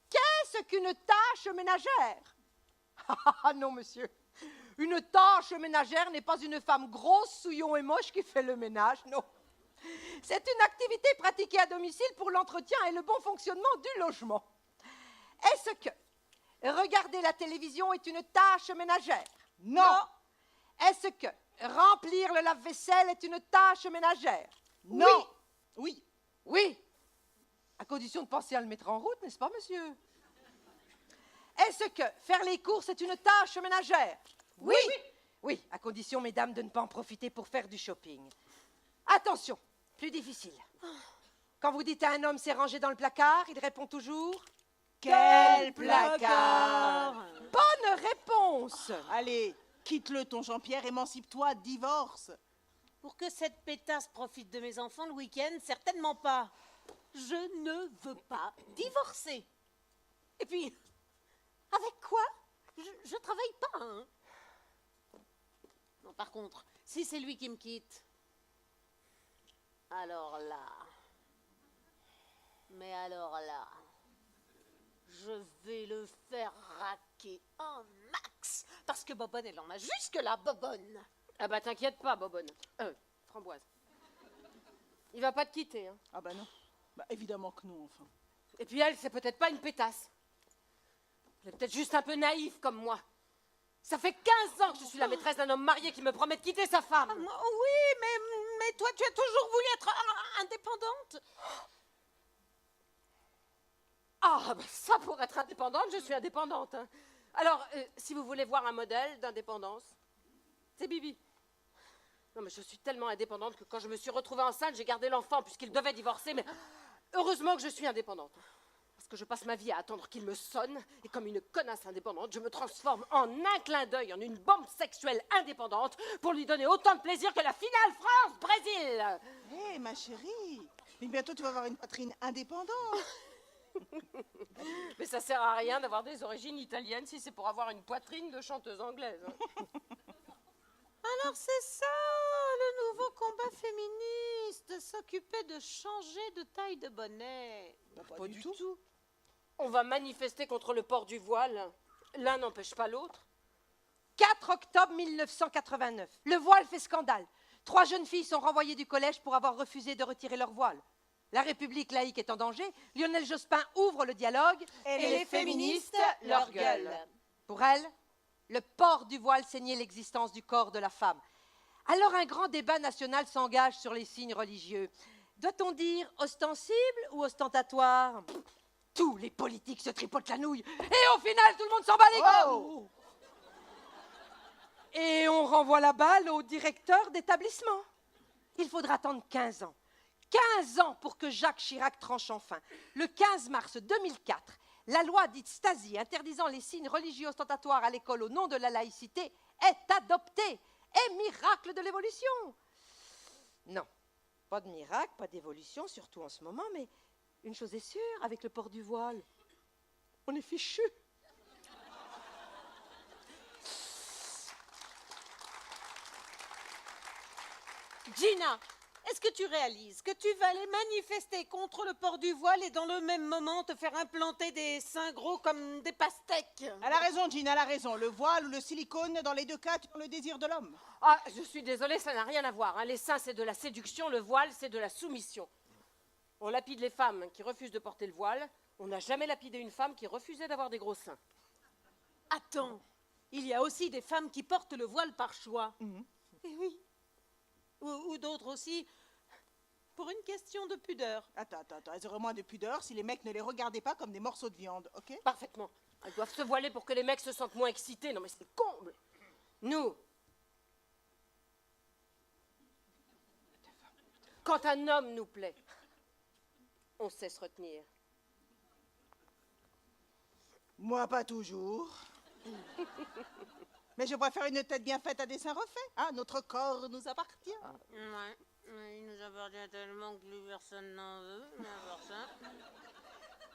Speaker 3: Qu'est-ce qu'une tâche ménagère? Ah non, monsieur. Une tâche ménagère n'est pas une femme grosse, souillon et moche qui fait le ménage, non. C'est une activité pratiquée à domicile pour l'entretien et le bon fonctionnement du logement. Est-ce que regarder la télévision est une tâche ménagère?
Speaker 7: Non.
Speaker 3: Est-ce que remplir le lave-vaisselle est une tâche ménagère?
Speaker 7: Non.
Speaker 3: Oui. Oui. À condition de penser à le mettre en route, n'est-ce pas, monsieur? Est-ce que faire les courses est une tâche ménagère? Oui. Oui, à condition, mesdames, de ne pas en profiter pour faire du shopping. Attention, plus difficile. Quand vous dites à un homme c'est rangé dans le placard, il répond toujours
Speaker 7: Quel placard?
Speaker 3: Bonne réponse.
Speaker 7: Allez, quitte-le ton Jean-Pierre, émancipe-toi, divorce.
Speaker 5: Pour que cette pétasse profite de mes enfants le week-end, certainement pas. Je ne veux pas divorcer. Et puis, avec quoi? Je travaille pas, hein. Non, par contre, si c'est lui qui me quitte, alors là, mais alors là, je vais le faire raquer un max
Speaker 4: Parce que Bobonne, elle en a jusque-là, Bobonne.
Speaker 6: Ah bah t'inquiète pas, Bobonne. Framboise. Il va pas te quitter, hein.
Speaker 7: Ah bah non. Bah évidemment que non, enfin.
Speaker 6: Et puis elle, c'est peut-être pas une pétasse. Elle est peut-être juste un peu naïve comme moi. Ça fait 15 ans que je suis la maîtresse d'un homme marié qui me promet de quitter sa femme.
Speaker 4: Oui, mais toi, tu as toujours voulu être indépendante.
Speaker 6: Ah, bah ça, pour être indépendante, je suis indépendante, hein. Alors, si vous voulez voir un modèle d'indépendance, c'est Bibi. Non, mais je suis tellement indépendante que quand je me suis retrouvée enceinte, j'ai gardé l'enfant puisqu'il devait divorcer, mais heureusement que je suis indépendante. Parce que je passe ma vie à attendre qu'il me sonne, et comme une connasse indépendante, je me transforme en un clin d'œil en une bombe sexuelle indépendante pour lui donner autant de plaisir que la finale France-Brésil.
Speaker 7: Hé, ma chérie, mais bientôt tu vas avoir une poitrine indépendante.
Speaker 6: Mais ça sert à rien d'avoir des origines italiennes si c'est pour avoir une poitrine de chanteuse anglaise, hein.
Speaker 4: Alors c'est ça, le nouveau combat féministe, s'occuper de changer de taille de bonnet.
Speaker 7: Pas du tout.
Speaker 6: On va manifester contre le port du voile. L'un n'empêche pas l'autre.
Speaker 3: 4 octobre 1989. Le voile fait scandale. 3 jeunes filles sont renvoyées du collège pour avoir refusé de retirer leur voile. La République laïque est en danger. Lionel Jospin ouvre le dialogue.
Speaker 4: Et les féministes, leur gueule.
Speaker 3: Pour elle, le port du voile saignait l'existence du corps de la femme. Alors un grand débat national s'engage sur les signes religieux. Doit-on dire ostensible ou ostentatoire? Tous les politiques se tripotent la nouille. Et au final, tout le monde s'en bat les couilles. Et on renvoie la balle au directeur d'établissement. Il faudra attendre 15 ans. 15 ans pour que Jacques Chirac tranche enfin. Le 15 mars 2004, la loi dite Stasi interdisant les signes religieux ostentatoires à l'école au nom de la laïcité est adoptée. Et miracle de l'évolution. Non, pas de miracle, pas d'évolution, surtout en ce moment, mais une chose est sûre, avec le port du voile, on est fichu.
Speaker 4: Gina, est-ce que tu réalises que tu vas aller manifester contre le port du voile et dans le même moment te faire implanter des seins gros comme des pastèques?
Speaker 7: Elle a raison, Gina, elle a raison. Le voile ou le silicone, dans les deux cas, tu as le désir de l'homme.
Speaker 6: Ah, je suis désolée, ça n'a rien à voir, hein. Les seins, c'est de la séduction, le voile, c'est de la soumission. On lapide les femmes qui refusent de porter le voile. On n'a jamais lapidé une femme qui refusait d'avoir des gros seins.
Speaker 4: Attends, il y a aussi des femmes qui portent le voile par choix. Eh oui. Ou d'autres aussi, pour une question de pudeur.
Speaker 7: Attends, elles auraient moins de pudeur si les mecs ne les regardaient pas comme des morceaux de viande, ok?
Speaker 6: Parfaitement. Elles doivent se voiler pour que les mecs se sentent moins excités. Non mais c'est comble. Nous, quand un homme nous plaît, on sait se retenir.
Speaker 7: Moi, pas toujours. Mais je préfère une tête bien faite à des seins refaits. Hein, notre corps nous appartient.
Speaker 4: Ouais, il nous appartient tellement que plus personne n'en veut,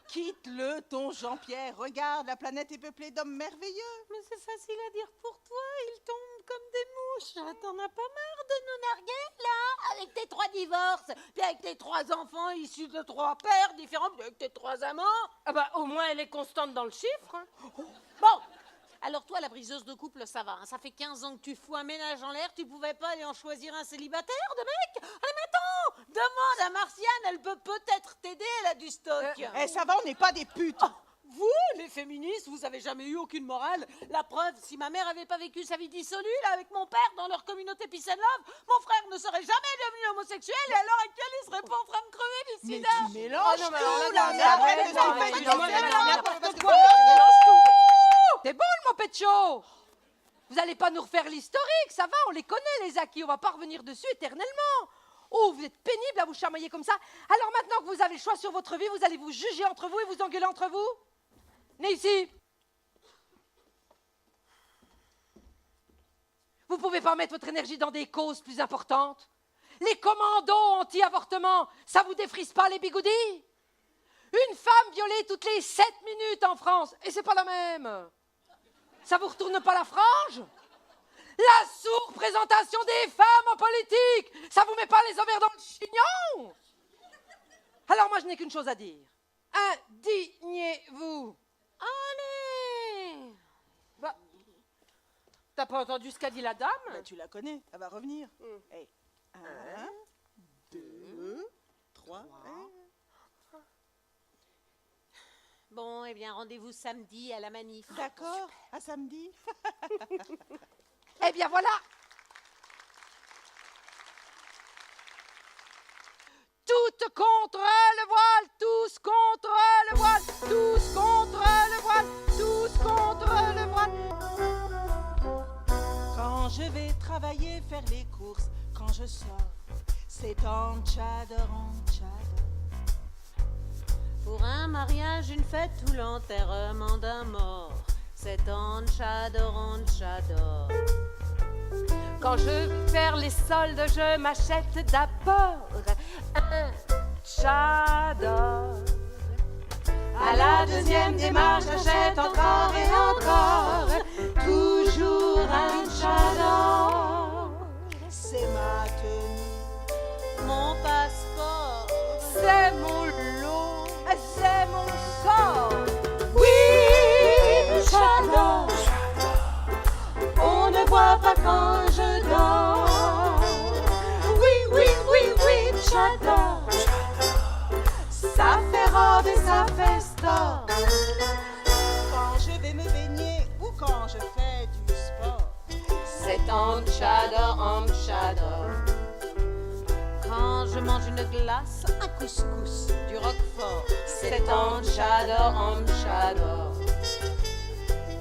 Speaker 7: Quitte-le, ton Jean-Pierre. Regarde, la planète est peuplée d'hommes merveilleux.
Speaker 4: Mais c'est facile à dire pour toi, ils tombent comme des mouches. T'en as pas marre de nous narguer, là, avec tes 3 divorces, puis avec tes 3 enfants issus de 3 pères différents, puis avec tes 3 amants.
Speaker 6: Ah bah au moins elle est constante dans le chiffre, hein.
Speaker 4: Bon, alors toi, la briseuse de couple, ça va, hein. Ça fait 15 ans que tu fous un ménage en l'air, tu pouvais pas aller en choisir un célibataire de mec? Allez, mais attends, demande à Martiane, elle peut peut-être t'aider, elle a du stock.
Speaker 7: Ça va, on n'est pas des putes.
Speaker 4: Vous, les féministes, vous avez jamais eu aucune morale. La preuve, si ma mère avait pas vécu sa vie dissolue, là, avec mon père, dans leur communauté Peace and Love, mon frère ne serait jamais devenu homosexuel et à l'heure actuelle, il serait pas en train de crever du sida.
Speaker 7: Mais tu mélanges
Speaker 6: Oh non, mais
Speaker 7: tout,
Speaker 6: alors là,
Speaker 7: là,
Speaker 6: non,
Speaker 7: mais
Speaker 6: mais
Speaker 7: arrête
Speaker 6: arrête,
Speaker 7: de
Speaker 6: arrête,
Speaker 7: faire
Speaker 6: arrête,
Speaker 7: des
Speaker 6: n'importe quoi, tu mélanges tout.
Speaker 3: T'es bon, le moped chaud. Vous allez pas nous refaire l'historique, ça va, on les connaît, les acquis, on va pas revenir dessus éternellement. Oh, vous êtes pénible à vous chamailler comme ça. Alors maintenant que vous avez le choix sur votre vie, vous allez vous juger entre vous et vous engueuler entre vous? Venez ici. Vous pouvez pas mettre votre énergie dans des causes plus importantes? Les commandos anti-avortement, ça vous défrise pas les bigoudis? Une femme violée toutes les 7 minutes en France, et c'est pas la même. Ça vous retourne pas la frange? La sous-représentation des femmes en politique, ça vous met pas les ovaires dans le chignon? Alors moi je n'ai qu'une chose à dire. Indignez-vous.
Speaker 6: Allez. Bah, t'as pas entendu ce qu'a dit la dame?
Speaker 7: Bah, tu la connais, elle va revenir. Hey. 1, 2, 3.
Speaker 4: Bon, eh bien, rendez-vous samedi à la manif.
Speaker 7: D'accord, à samedi.
Speaker 3: Eh bien voilà. Toutes contre le voile, tous contre le voile, tous contre le voile, tous contre le voile.
Speaker 7: Quand je vais travailler, faire les courses, quand je sors, c'est en tchador, en tchador.
Speaker 4: Pour un mariage, une fête ou l'enterrement d'un mort, c'est en tchador, en tchador.
Speaker 6: Quand je vais faire les soldes, je m'achète d'abord un tchador. À la deuxième démarche, j'achète encore et encore, toujours un tchador.
Speaker 7: C'est ma tenue,
Speaker 4: mon passeport,
Speaker 6: c'est mon lot, c'est mon sort.
Speaker 4: Oui, tchador. On ne voit pas quand je dors. Oui, oui, oui, oui, tchador. Ça fait robe et ça fait store.
Speaker 7: quand je vais me baigner ou quand je fais du sport,
Speaker 6: C'est en tchador, en tchador.
Speaker 4: Quand je mange une glace, un couscous, du roquefort,
Speaker 6: C'est en tchador, en tchador.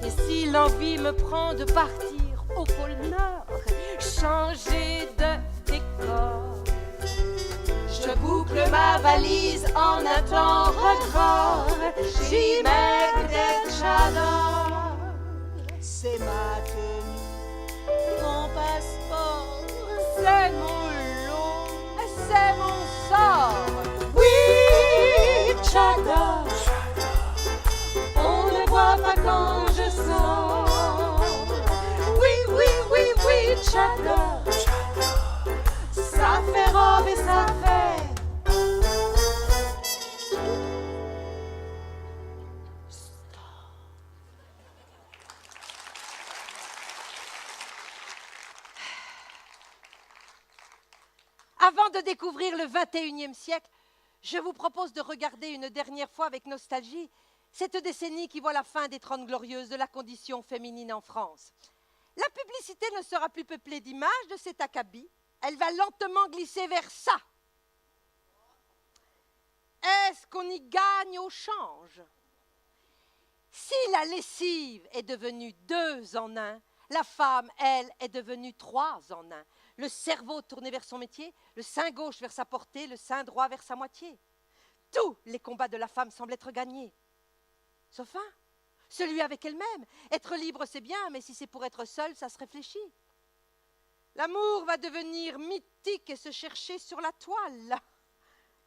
Speaker 6: Et si l'envie me prend de partir au pôle Nord, changer de décor, je boucle ma valise en un temps record, j'y mets des tchadors.
Speaker 7: c'est ma tenue,
Speaker 4: mon passeport,
Speaker 6: C'est mon lot, c'est mon sort.
Speaker 4: oui, tchador. On ne voit pas quand je sors. Oui, oui, oui, oui, tchador. Ça fait robe et ça fait.
Speaker 3: Avant de découvrir le 21e siècle, je vous propose de regarder une dernière fois avec nostalgie cette décennie qui voit la fin des 30 glorieuses de la condition féminine en France. La publicité ne sera plus peuplée d'images de cet acabit. Elle va lentement glisser vers ça. Est-ce qu'on y gagne au change? Si la lessive est devenue 2 en 1, la femme, elle, est devenue 3 en 1. Le cerveau tourné vers son métier, le sein gauche vers sa portée, le sein droit vers sa moitié. Tous les combats de la femme semblent être gagnés. Sauf un, celui avec elle-même. Être libre, c'est bien, mais si c'est pour être seul, ça se réfléchit. L'amour va devenir mythique et se chercher sur la toile.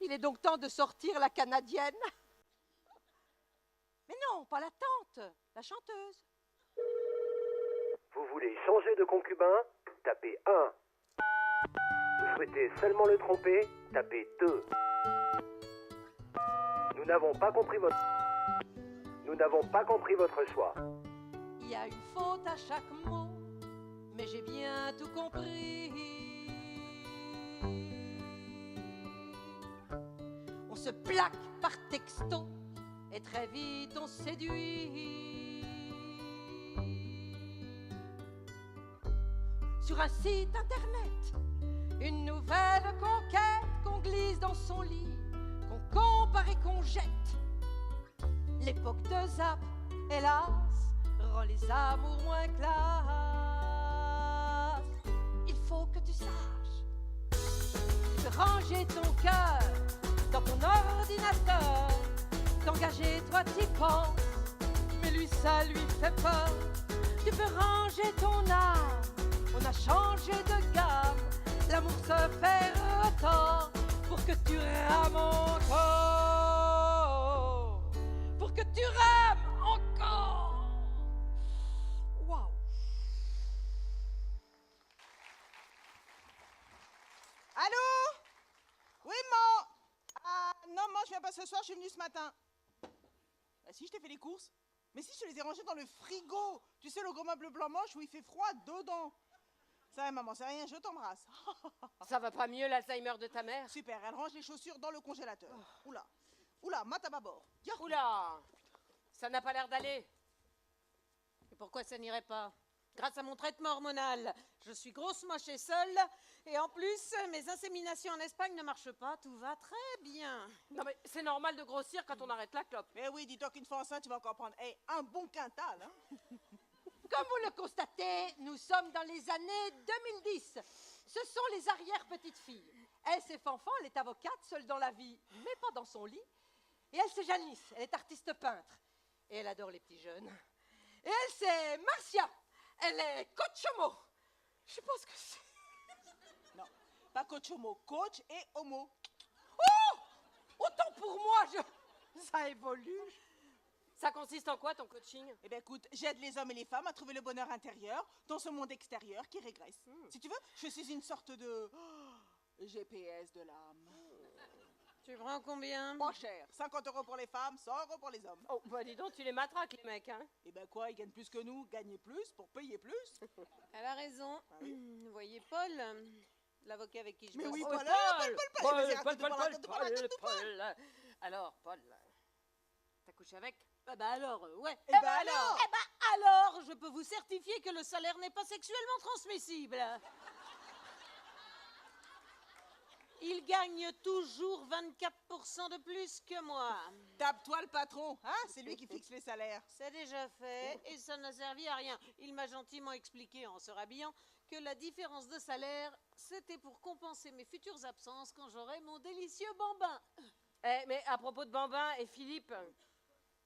Speaker 3: Il est donc temps de sortir la canadienne. Mais non, pas la tante, la chanteuse.
Speaker 17: Vous voulez changer de concubin? Tapez 1. Vous souhaitez seulement le tromper? Tapez 2. Nous n'avons pas compris votre choix.
Speaker 3: Il y a une faute à chaque mot, mais j'ai bien tout compris. On se plaque par texto et très vite on séduit. Sur un site internet, une nouvelle conquête qu'on glisse dans son lit, qu'on compare et qu'on jette. L'époque de Zap, hélas, rend les amours moins classe. Il faut que tu saches de ranger ton cœur dans ton ordinateur, t'engager, toi t'y penses, mais lui ça lui fait peur. Tu peux ranger ton âme, on a changé de gamme, l'amour se fait retort pour que tu rames encore, pour que tu rames encore. Waouh.
Speaker 7: Allô? Oui, maman? Ah, non, maman, je viens pas ce soir, je suis venue ce matin. Bah si, je t'ai fait les courses. Mais si, je les ai rangés dans le frigo. Tu sais, le gros meuble blanc moche où il fait froid dedans. Ça, maman, c'est rien, je t'embrasse.
Speaker 6: Ça va pas mieux l'Alzheimer de ta mère?
Speaker 7: Super, elle range les chaussures dans le congélateur. Oula, oula, mat à bâbord.
Speaker 6: Oula, ça n'a pas l'air d'aller. Et pourquoi ça n'irait pas? Grâce à mon traitement hormonal, je suis grosse, moche et seule. Et en plus, mes inséminations en Espagne ne marchent pas. Tout va très bien. Non mais c'est normal de grossir quand on arrête la clope.
Speaker 7: Mais oui, dis-toi qu'une fois enceinte, tu vas encore prendre un bon quintal. Hein.
Speaker 3: Comme vous le constatez, nous sommes dans les années 2010. Ce sont les arrière-petites-filles. Elle, c'est Fanfan, elle est avocate, seule dans la vie, mais pas dans son lit. Et elle, c'est Janice, elle est artiste peintre. Et elle adore les petits jeunes. Et elle, c'est Marcia. Elle est coach homo. Je sais pas ce que c'est.
Speaker 7: Non, pas coach homo, coach et homo.
Speaker 3: Oh! Autant pour moi, ça évolue.
Speaker 6: Ça consiste en quoi ton coaching?
Speaker 7: Eh bien écoute, j'aide les hommes et les femmes à trouver le bonheur intérieur dans ce monde extérieur qui régresse. Si tu veux, je suis une sorte de GPS de l'âme.
Speaker 6: Tu prends combien?
Speaker 7: Pas cher, 50 € pour les femmes, 100 € pour les hommes.
Speaker 6: Oh, bah dis donc, tu les matraques les mecs, hein?
Speaker 7: Eh ben quoi, ils gagnent plus que nous, gagner plus pour payer plus.
Speaker 6: Elle a raison.
Speaker 7: Ah oui.
Speaker 6: Vous voyez Paul, l'avocat avec qui je
Speaker 7: Mais
Speaker 6: bosse.
Speaker 7: oui,
Speaker 6: Oh, Paul. Alors, Paul, t'as couché avec? Bah alors, ouais.
Speaker 7: Eh ben alors
Speaker 6: Eh ben alors, je peux vous certifier que le salaire n'est pas sexuellement transmissible. Il gagne toujours 24% de plus que moi.
Speaker 7: Tape-toi le patron, hein? C'est lui qui fixe les salaires.
Speaker 6: C'est déjà fait et ça n'a servi à rien. Il m'a gentiment expliqué en se rhabillant que la différence de salaire, c'était pour compenser mes futures absences quand j'aurai mon délicieux bambin. Mais à propos de bambin et Philippe...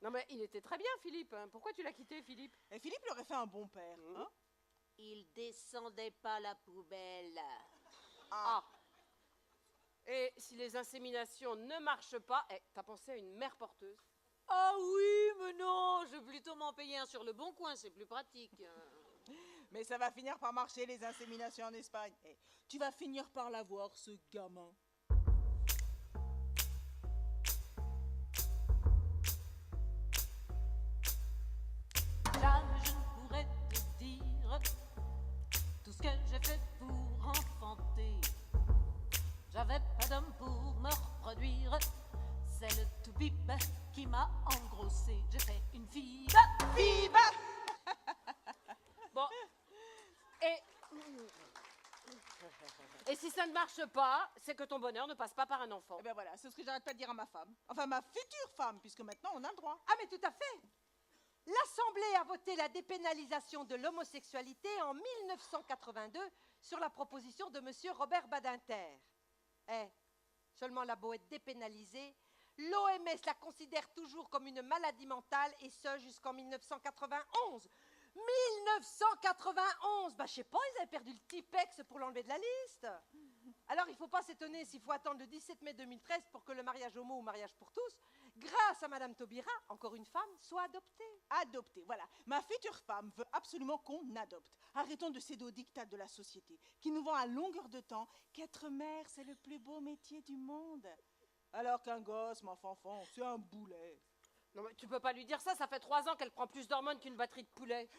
Speaker 6: Non mais il était très bien Philippe. Pourquoi tu l'as quitté Philippe?
Speaker 7: Et Philippe lui aurait fait un bon père, hein?
Speaker 6: Il descendait pas la poubelle.
Speaker 7: Ah.
Speaker 6: Et si les inséminations ne marchent pas, t'as pensé à une mère porteuse? Ah oui, mais non, je vais plutôt m'en payer un sur le bon coin, c'est plus pratique.
Speaker 7: Mais ça va finir par marcher, les inséminations en Espagne. Tu vas finir par l'avoir, ce gamin.
Speaker 4: Jamais je ne pourrais te dire tout ce que j'ai fait pour enfanter. J'avais pas d'homme pour me reproduire. C'est le tout-bib qui m'a engrossé. J'ai fait une fille.
Speaker 6: Bon. Et si ça ne marche pas, c'est que ton bonheur ne passe pas par un enfant.
Speaker 7: Eh ben voilà, c'est ce que j'arrête pas de dire à ma femme. Enfin, ma future femme, puisque maintenant on a le droit.
Speaker 3: Ah mais tout à fait. L'Assemblée a voté la dépénalisation de l'homosexualité en 1982 sur la proposition de M. Robert Badinter. Seulement la beau être dépénalisée, l'OMS la considère toujours comme une maladie mentale et ce jusqu'en 1991. 1991! Bah je sais pas, ils avaient perdu le Tipex pour l'enlever de la liste. Alors il faut pas s'étonner s'il faut attendre le 17 mai 2013 pour que le mariage homo ou mariage pour tous, grâce à Madame Taubira, encore une femme, soit adopté.
Speaker 7: Adopté, voilà. Ma future femme veut absolument qu'on adopte. Arrêtons de céder aux diktats de la société, qui nous vend à longueur de temps qu'être mère, c'est le plus beau métier du monde. Alors qu'un gosse, ma fanfan, c'est un boulet.
Speaker 6: Non mais tu peux pas lui dire ça, ça fait 3 ans qu'elle prend plus d'hormones qu'une batterie de poulet.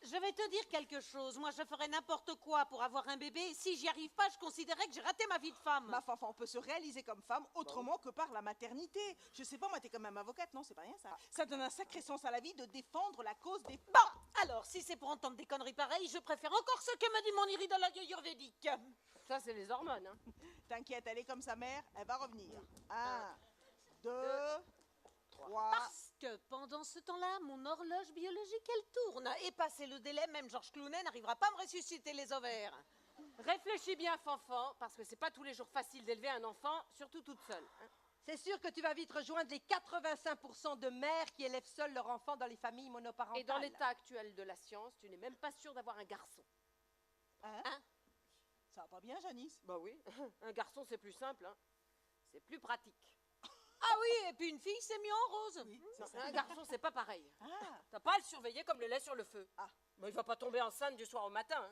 Speaker 6: Je vais te dire quelque chose. Moi, je ferais n'importe quoi pour avoir un bébé. Si j'y arrive pas, je considérerais que j'ai raté ma vie de femme.
Speaker 7: Ma fanfan, on peut se réaliser comme femme autrement que par la maternité. Je sais pas, moi, t'es quand même avocate, non? C'est pas rien, ça. Ça donne un sacré sens à la vie de défendre la cause des...
Speaker 6: Bon, alors, si c'est pour entendre des conneries pareilles, je préfère encore ce que me dit mon iridologue ayurvédique. Ça, c'est les hormones, hein.
Speaker 7: T'inquiète, elle est comme sa mère, elle va revenir. 1, 2, 3...
Speaker 6: Parce que pendant ce temps-là, mon horloge biologique, elle tourne. Et passé le délai, même Georges Clooney n'arrivera pas à me ressusciter les ovaires. Réfléchis bien, Fanfan, parce que c'est pas tous les jours facile d'élever un enfant, surtout toute seule.
Speaker 3: C'est sûr que tu vas vite rejoindre les 85% de mères qui élèvent seules leur enfant dans les familles monoparentales.
Speaker 6: Et dans l'état actuel de la science, tu n'es même pas sûr d'avoir un garçon.
Speaker 7: Hein? Ça va pas bien, Janice?
Speaker 6: Bah oui, un garçon c'est plus simple, hein. C'est plus pratique. Ah oui, et puis une fille c'est mieux en rose.
Speaker 7: Oui,
Speaker 6: Non, un garçon c'est pas pareil.
Speaker 7: Ah.
Speaker 6: T'as pas à le surveiller comme le lait sur le feu.
Speaker 7: Ah.
Speaker 6: Mais il va pas tomber enceinte du soir au matin. Hein.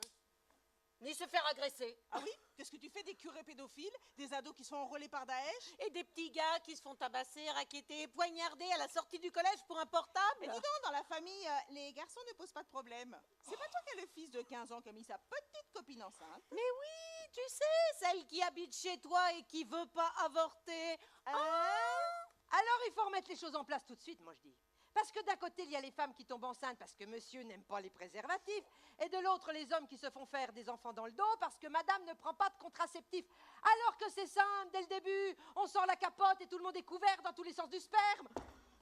Speaker 6: ni se faire agresser.
Speaker 7: Ah oui? Qu'est-ce que tu fais des curés pédophiles, des ados qui sont enrôlés par Daesh?
Speaker 6: Et des petits gars qui se font tabasser, raqueter, poignarder à la sortie du collège pour un portable.
Speaker 7: Et dis donc, dans la famille, les garçons ne posent pas de problème. C'est pas toi qui as le fils de 15 ans qui a mis sa petite copine enceinte?
Speaker 6: Mais oui, tu sais, celle qui habite chez toi et qui veut pas avorter.
Speaker 3: Alors il faut remettre les choses en place tout de suite, moi je dis. Parce que d'un côté, il y a les femmes qui tombent enceintes parce que monsieur n'aime pas les préservatifs, et de l'autre, les hommes qui se font faire des enfants dans le dos parce que madame ne prend pas de contraceptif. Alors que c'est simple, dès le début, on sort la capote et tout le monde est couvert dans tous les sens du sperme.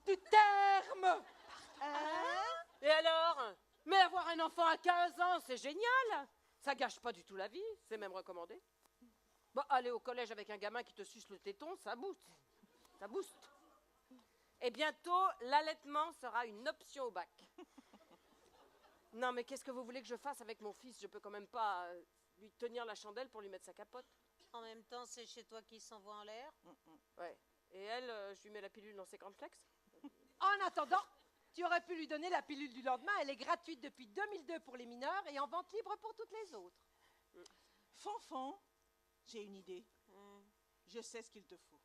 Speaker 3: Du terme.
Speaker 6: Et alors? Mais avoir un enfant à 15 ans, c'est génial. Ça gâche pas du tout la vie, c'est même recommandé. Bon, aller au collège avec un gamin qui te suce le téton, ça booste. Ça booste. Et bientôt, l'allaitement sera une option au bac. Non, mais qu'est-ce que vous voulez que je fasse avec mon fils? Je peux quand même pas lui tenir la chandelle pour lui mettre sa capote.
Speaker 4: En même temps, c'est chez toi qu'il s'envoie en l'air.
Speaker 6: Ouais. Et elle, je lui mets la pilule dans ses cornflakes.
Speaker 3: En attendant, tu aurais pu lui donner la pilule du lendemain. Elle est gratuite depuis 2002 pour les mineurs et en vente libre pour toutes les autres.
Speaker 7: Fanfan, j'ai une idée. Je sais ce qu'il te faut.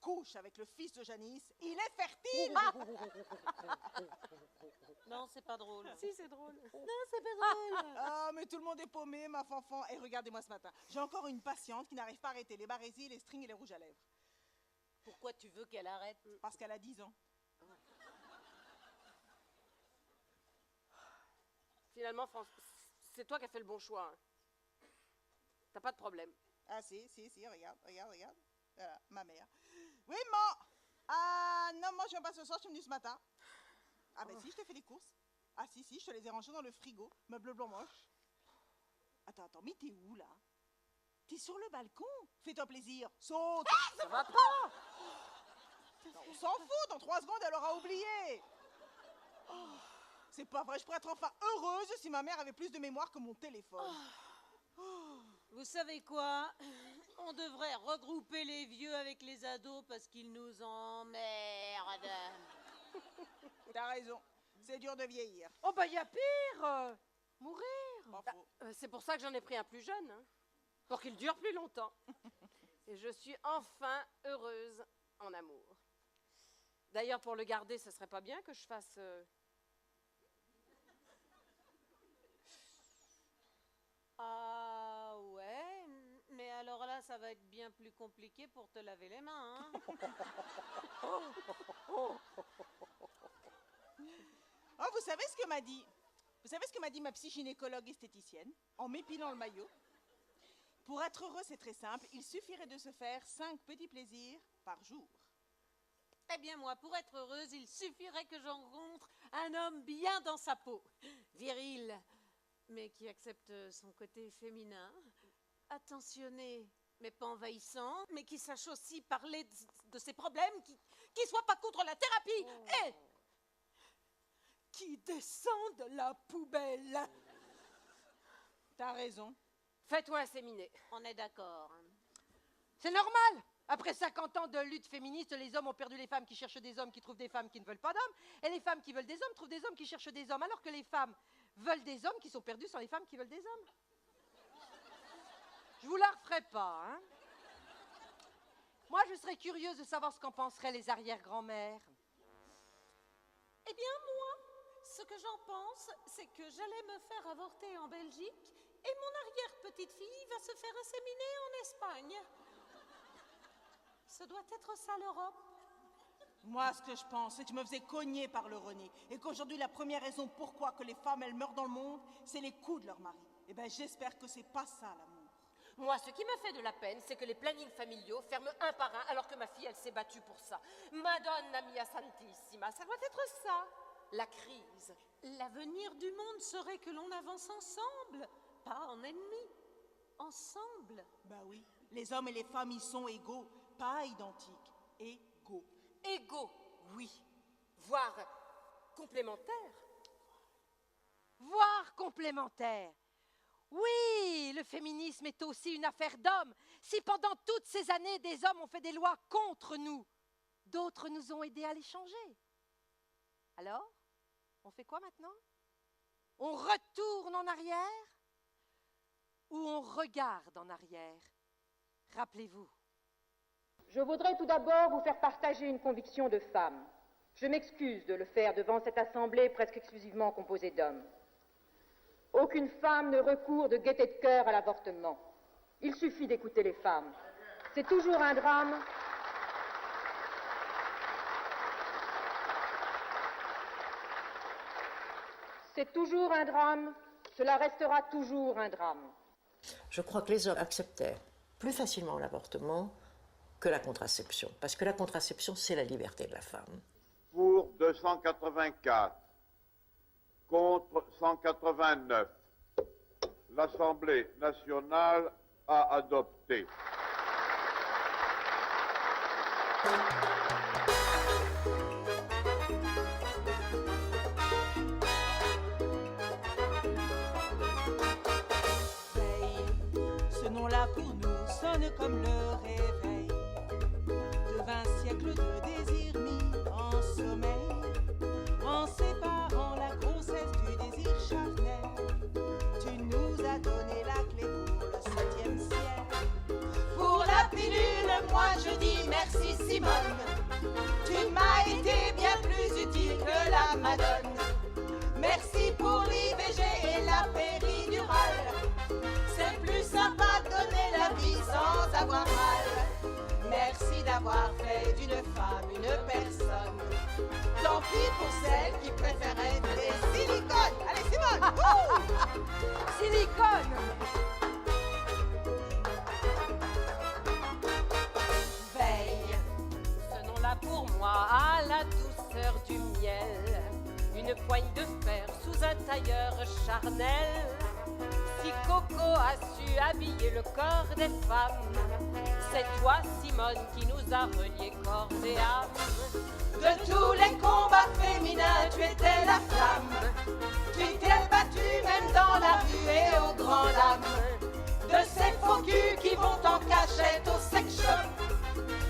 Speaker 7: Couche avec le fils de Janice, il est fertile.
Speaker 4: Non, c'est pas drôle.
Speaker 6: Si, c'est drôle.
Speaker 4: Non, c'est pas drôle.
Speaker 7: Ah, mais tout le monde est paumé, ma Fanfan. Et regardez-moi ce matin. J'ai encore une patiente qui n'arrive pas à arrêter les barésies, les strings et les rouges à lèvres.
Speaker 4: Pourquoi tu veux qu'elle arrête?
Speaker 7: Parce qu'elle a 10 ans.
Speaker 6: Finalement, France, c'est toi qui as fait le bon choix. Hein. T'as pas de problème.
Speaker 7: Ah si, regarde. Voilà, ma mère. Oui, maman. Ah non, moi je viens pas ce soir, je suis venue ce matin. Ah ben si, je t'ai fait les courses. Ah si, je te les ai rangées dans le frigo. Meuble blanc moche. Attends, mais t'es où là? T'es sur le balcon? Fais-toi plaisir, saute.
Speaker 6: Ça va pas.
Speaker 7: Non, on s'en fout, dans 3 secondes elle aura oublié. Oh, c'est pas vrai, je pourrais être enfin heureuse si ma mère avait plus de mémoire que mon téléphone.
Speaker 4: Vous savez quoi? On devrait regrouper les vieux avec les ados parce qu'ils nous emmerdent.
Speaker 7: T'as raison, c'est dur de vieillir.
Speaker 3: Oh bah il y a pire, mourir.
Speaker 6: C'est pour ça que j'en ai pris un plus jeune, hein, pour qu'il dure plus longtemps. Et je suis enfin heureuse en amour. D'ailleurs, pour le garder, ce serait pas bien que je fasse...
Speaker 4: Ah ouais, mais alors là, ça va être bien plus compliqué pour te laver les mains. Hein.
Speaker 7: Oh, vous savez ce que m'a dit? Vous savez ce que m'a dit ma psy-gynécologue esthéticienne en m'épilant le maillot? Pour être heureux, c'est très simple. Il suffirait de se faire 5 petits plaisirs par jour.
Speaker 4: Eh bien moi, pour être heureuse, il suffirait que je rencontre un homme bien dans sa peau. Viril, mais qui accepte son côté féminin. Attentionné, mais pas envahissant. Mais qui sache aussi parler de ses problèmes, qui soit pas contre la thérapie. Et qui descend de la poubelle.
Speaker 7: T'as raison.
Speaker 6: Fais-toi inséminer.
Speaker 4: On est d'accord.
Speaker 3: C'est normal. Après 50 ans de lutte féministe, les hommes ont perdu les femmes qui cherchent des hommes qui trouvent des femmes qui ne veulent pas d'hommes, et les femmes qui veulent des hommes trouvent des hommes qui cherchent des hommes, alors que les femmes veulent des hommes qui sont perdus sans les femmes qui veulent des hommes. Je vous la referai pas, hein. Moi, je serais curieuse de savoir ce qu'en penseraient les arrière-grand-mères.
Speaker 4: Eh bien, moi, ce que j'en pense, c'est que j'allais me faire avorter en Belgique et mon arrière-petite-fille va se faire inséminer en Espagne. Ce doit être ça, l'Europe.
Speaker 7: Moi, ce que je pense, c'est que je me faisais cogner par le René. Et qu'aujourd'hui, la première raison pourquoi que les femmes, elles meurent dans le monde, c'est les coups de leur mari. Eh bien, j'espère que c'est pas ça, l'amour.
Speaker 6: Moi, ce qui me fait de la peine, c'est que les plannings familiaux ferment un par un, alors que ma fille, elle s'est battue pour ça. Madonna mia santissima, ça doit être ça, la crise.
Speaker 4: L'avenir du monde serait que l'on avance ensemble, pas en ennemis. Ensemble.
Speaker 7: Bah oui, les hommes et les femmes, ils sont égaux, pas identiques, égaux.
Speaker 6: Égaux, oui, voire complémentaires.
Speaker 3: Voire complémentaires. Oui, le féminisme est aussi une affaire d'hommes. Si pendant toutes ces années, des hommes ont fait des lois contre nous, d'autres nous ont aidés à les changer. Alors, on fait quoi maintenant? On retourne en arrière? où on regarde en arrière. Rappelez-vous.
Speaker 18: Je voudrais tout d'abord vous faire partager une conviction de femme. Je m'excuse de le faire devant cette assemblée presque exclusivement composée d'hommes. Aucune femme ne recourt de gaieté de cœur à l'avortement. Il suffit d'écouter les femmes. C'est toujours un drame. C'est toujours un drame. Cela restera toujours un drame.
Speaker 19: Je crois que les hommes acceptèrent plus facilement l'avortement que la contraception. Parce que la contraception, c'est la liberté de la femme.
Speaker 20: Pour 284, contre 189. L'Assemblée nationale a adopté.
Speaker 21: Ce nom-là pour nous sonne comme le réveil de 20 siècles de désir mis en sommeil, en séparant la grossesse du désir charnel. Tu nous as donné la clé pour le 7e ciel.
Speaker 4: Pour la pilule, moi je dis merci Simone. Tu m'as été bien plus utile que la Madone. Merci pour l'IVG et la péridurale. C'est plus sympa de donner la vie sans avoir mal. Merci d'avoir fait d'une femme une personne. Tant pis pour celles qui préféraient des silicones. Allez Simone,
Speaker 3: silicone.
Speaker 6: Veille, ce nom-là pour moi a la douceur du miel. Une poigne de fer sous un tailleur charnel. Si Coco a su habiller le corps des femmes, c'est toi, Simone, qui nous a reliés corps et âme.
Speaker 4: De tous les combats féminins, tu étais la flamme. Tu t'es battue même dans la rue et au grand dame. De ces faux culs qui vont en cachette au sex shop.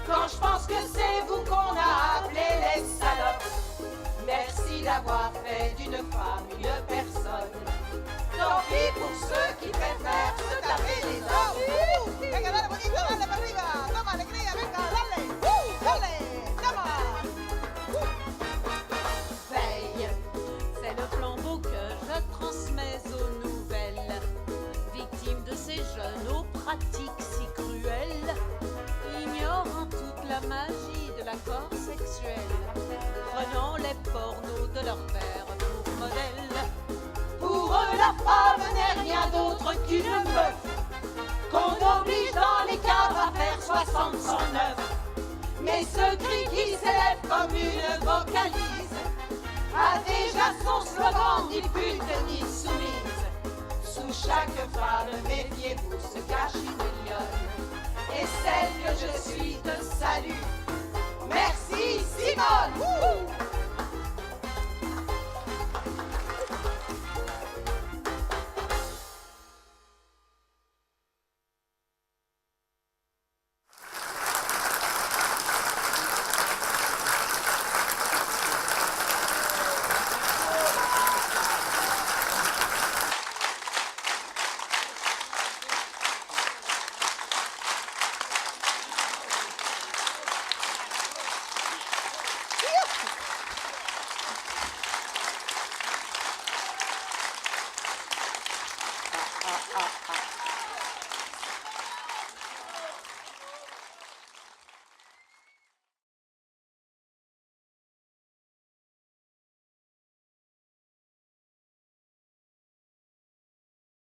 Speaker 4: Quand je pense que c'est vous qu'on a appelé les salopes. Merci d'avoir fait d'une femme une personne. Tant pis pour ceux qui préfèrent se taper les hommes. Venga, dale, bonito, dale para arriba. Toma, alegría, venga, dale. Dale, toma.
Speaker 21: Veille, c'est le flambeau que je transmets aux nouvelles, victimes de ces jeunes aux pratiques si cruelles, ignorant toute la magie de l'accord sexuel, prenant les pornos de leur père pour modèle.
Speaker 4: Pour eux, la femme n'est rien d'autre qu'une meuf qu'on oblige dans les caves à faire 69. Mais ce cri qui s'élève comme une vocalise a déjà son slogan, ni pute ni soumise. Sous chaque femme, méfiez-vous, se cache une lionne. Et celle que je suis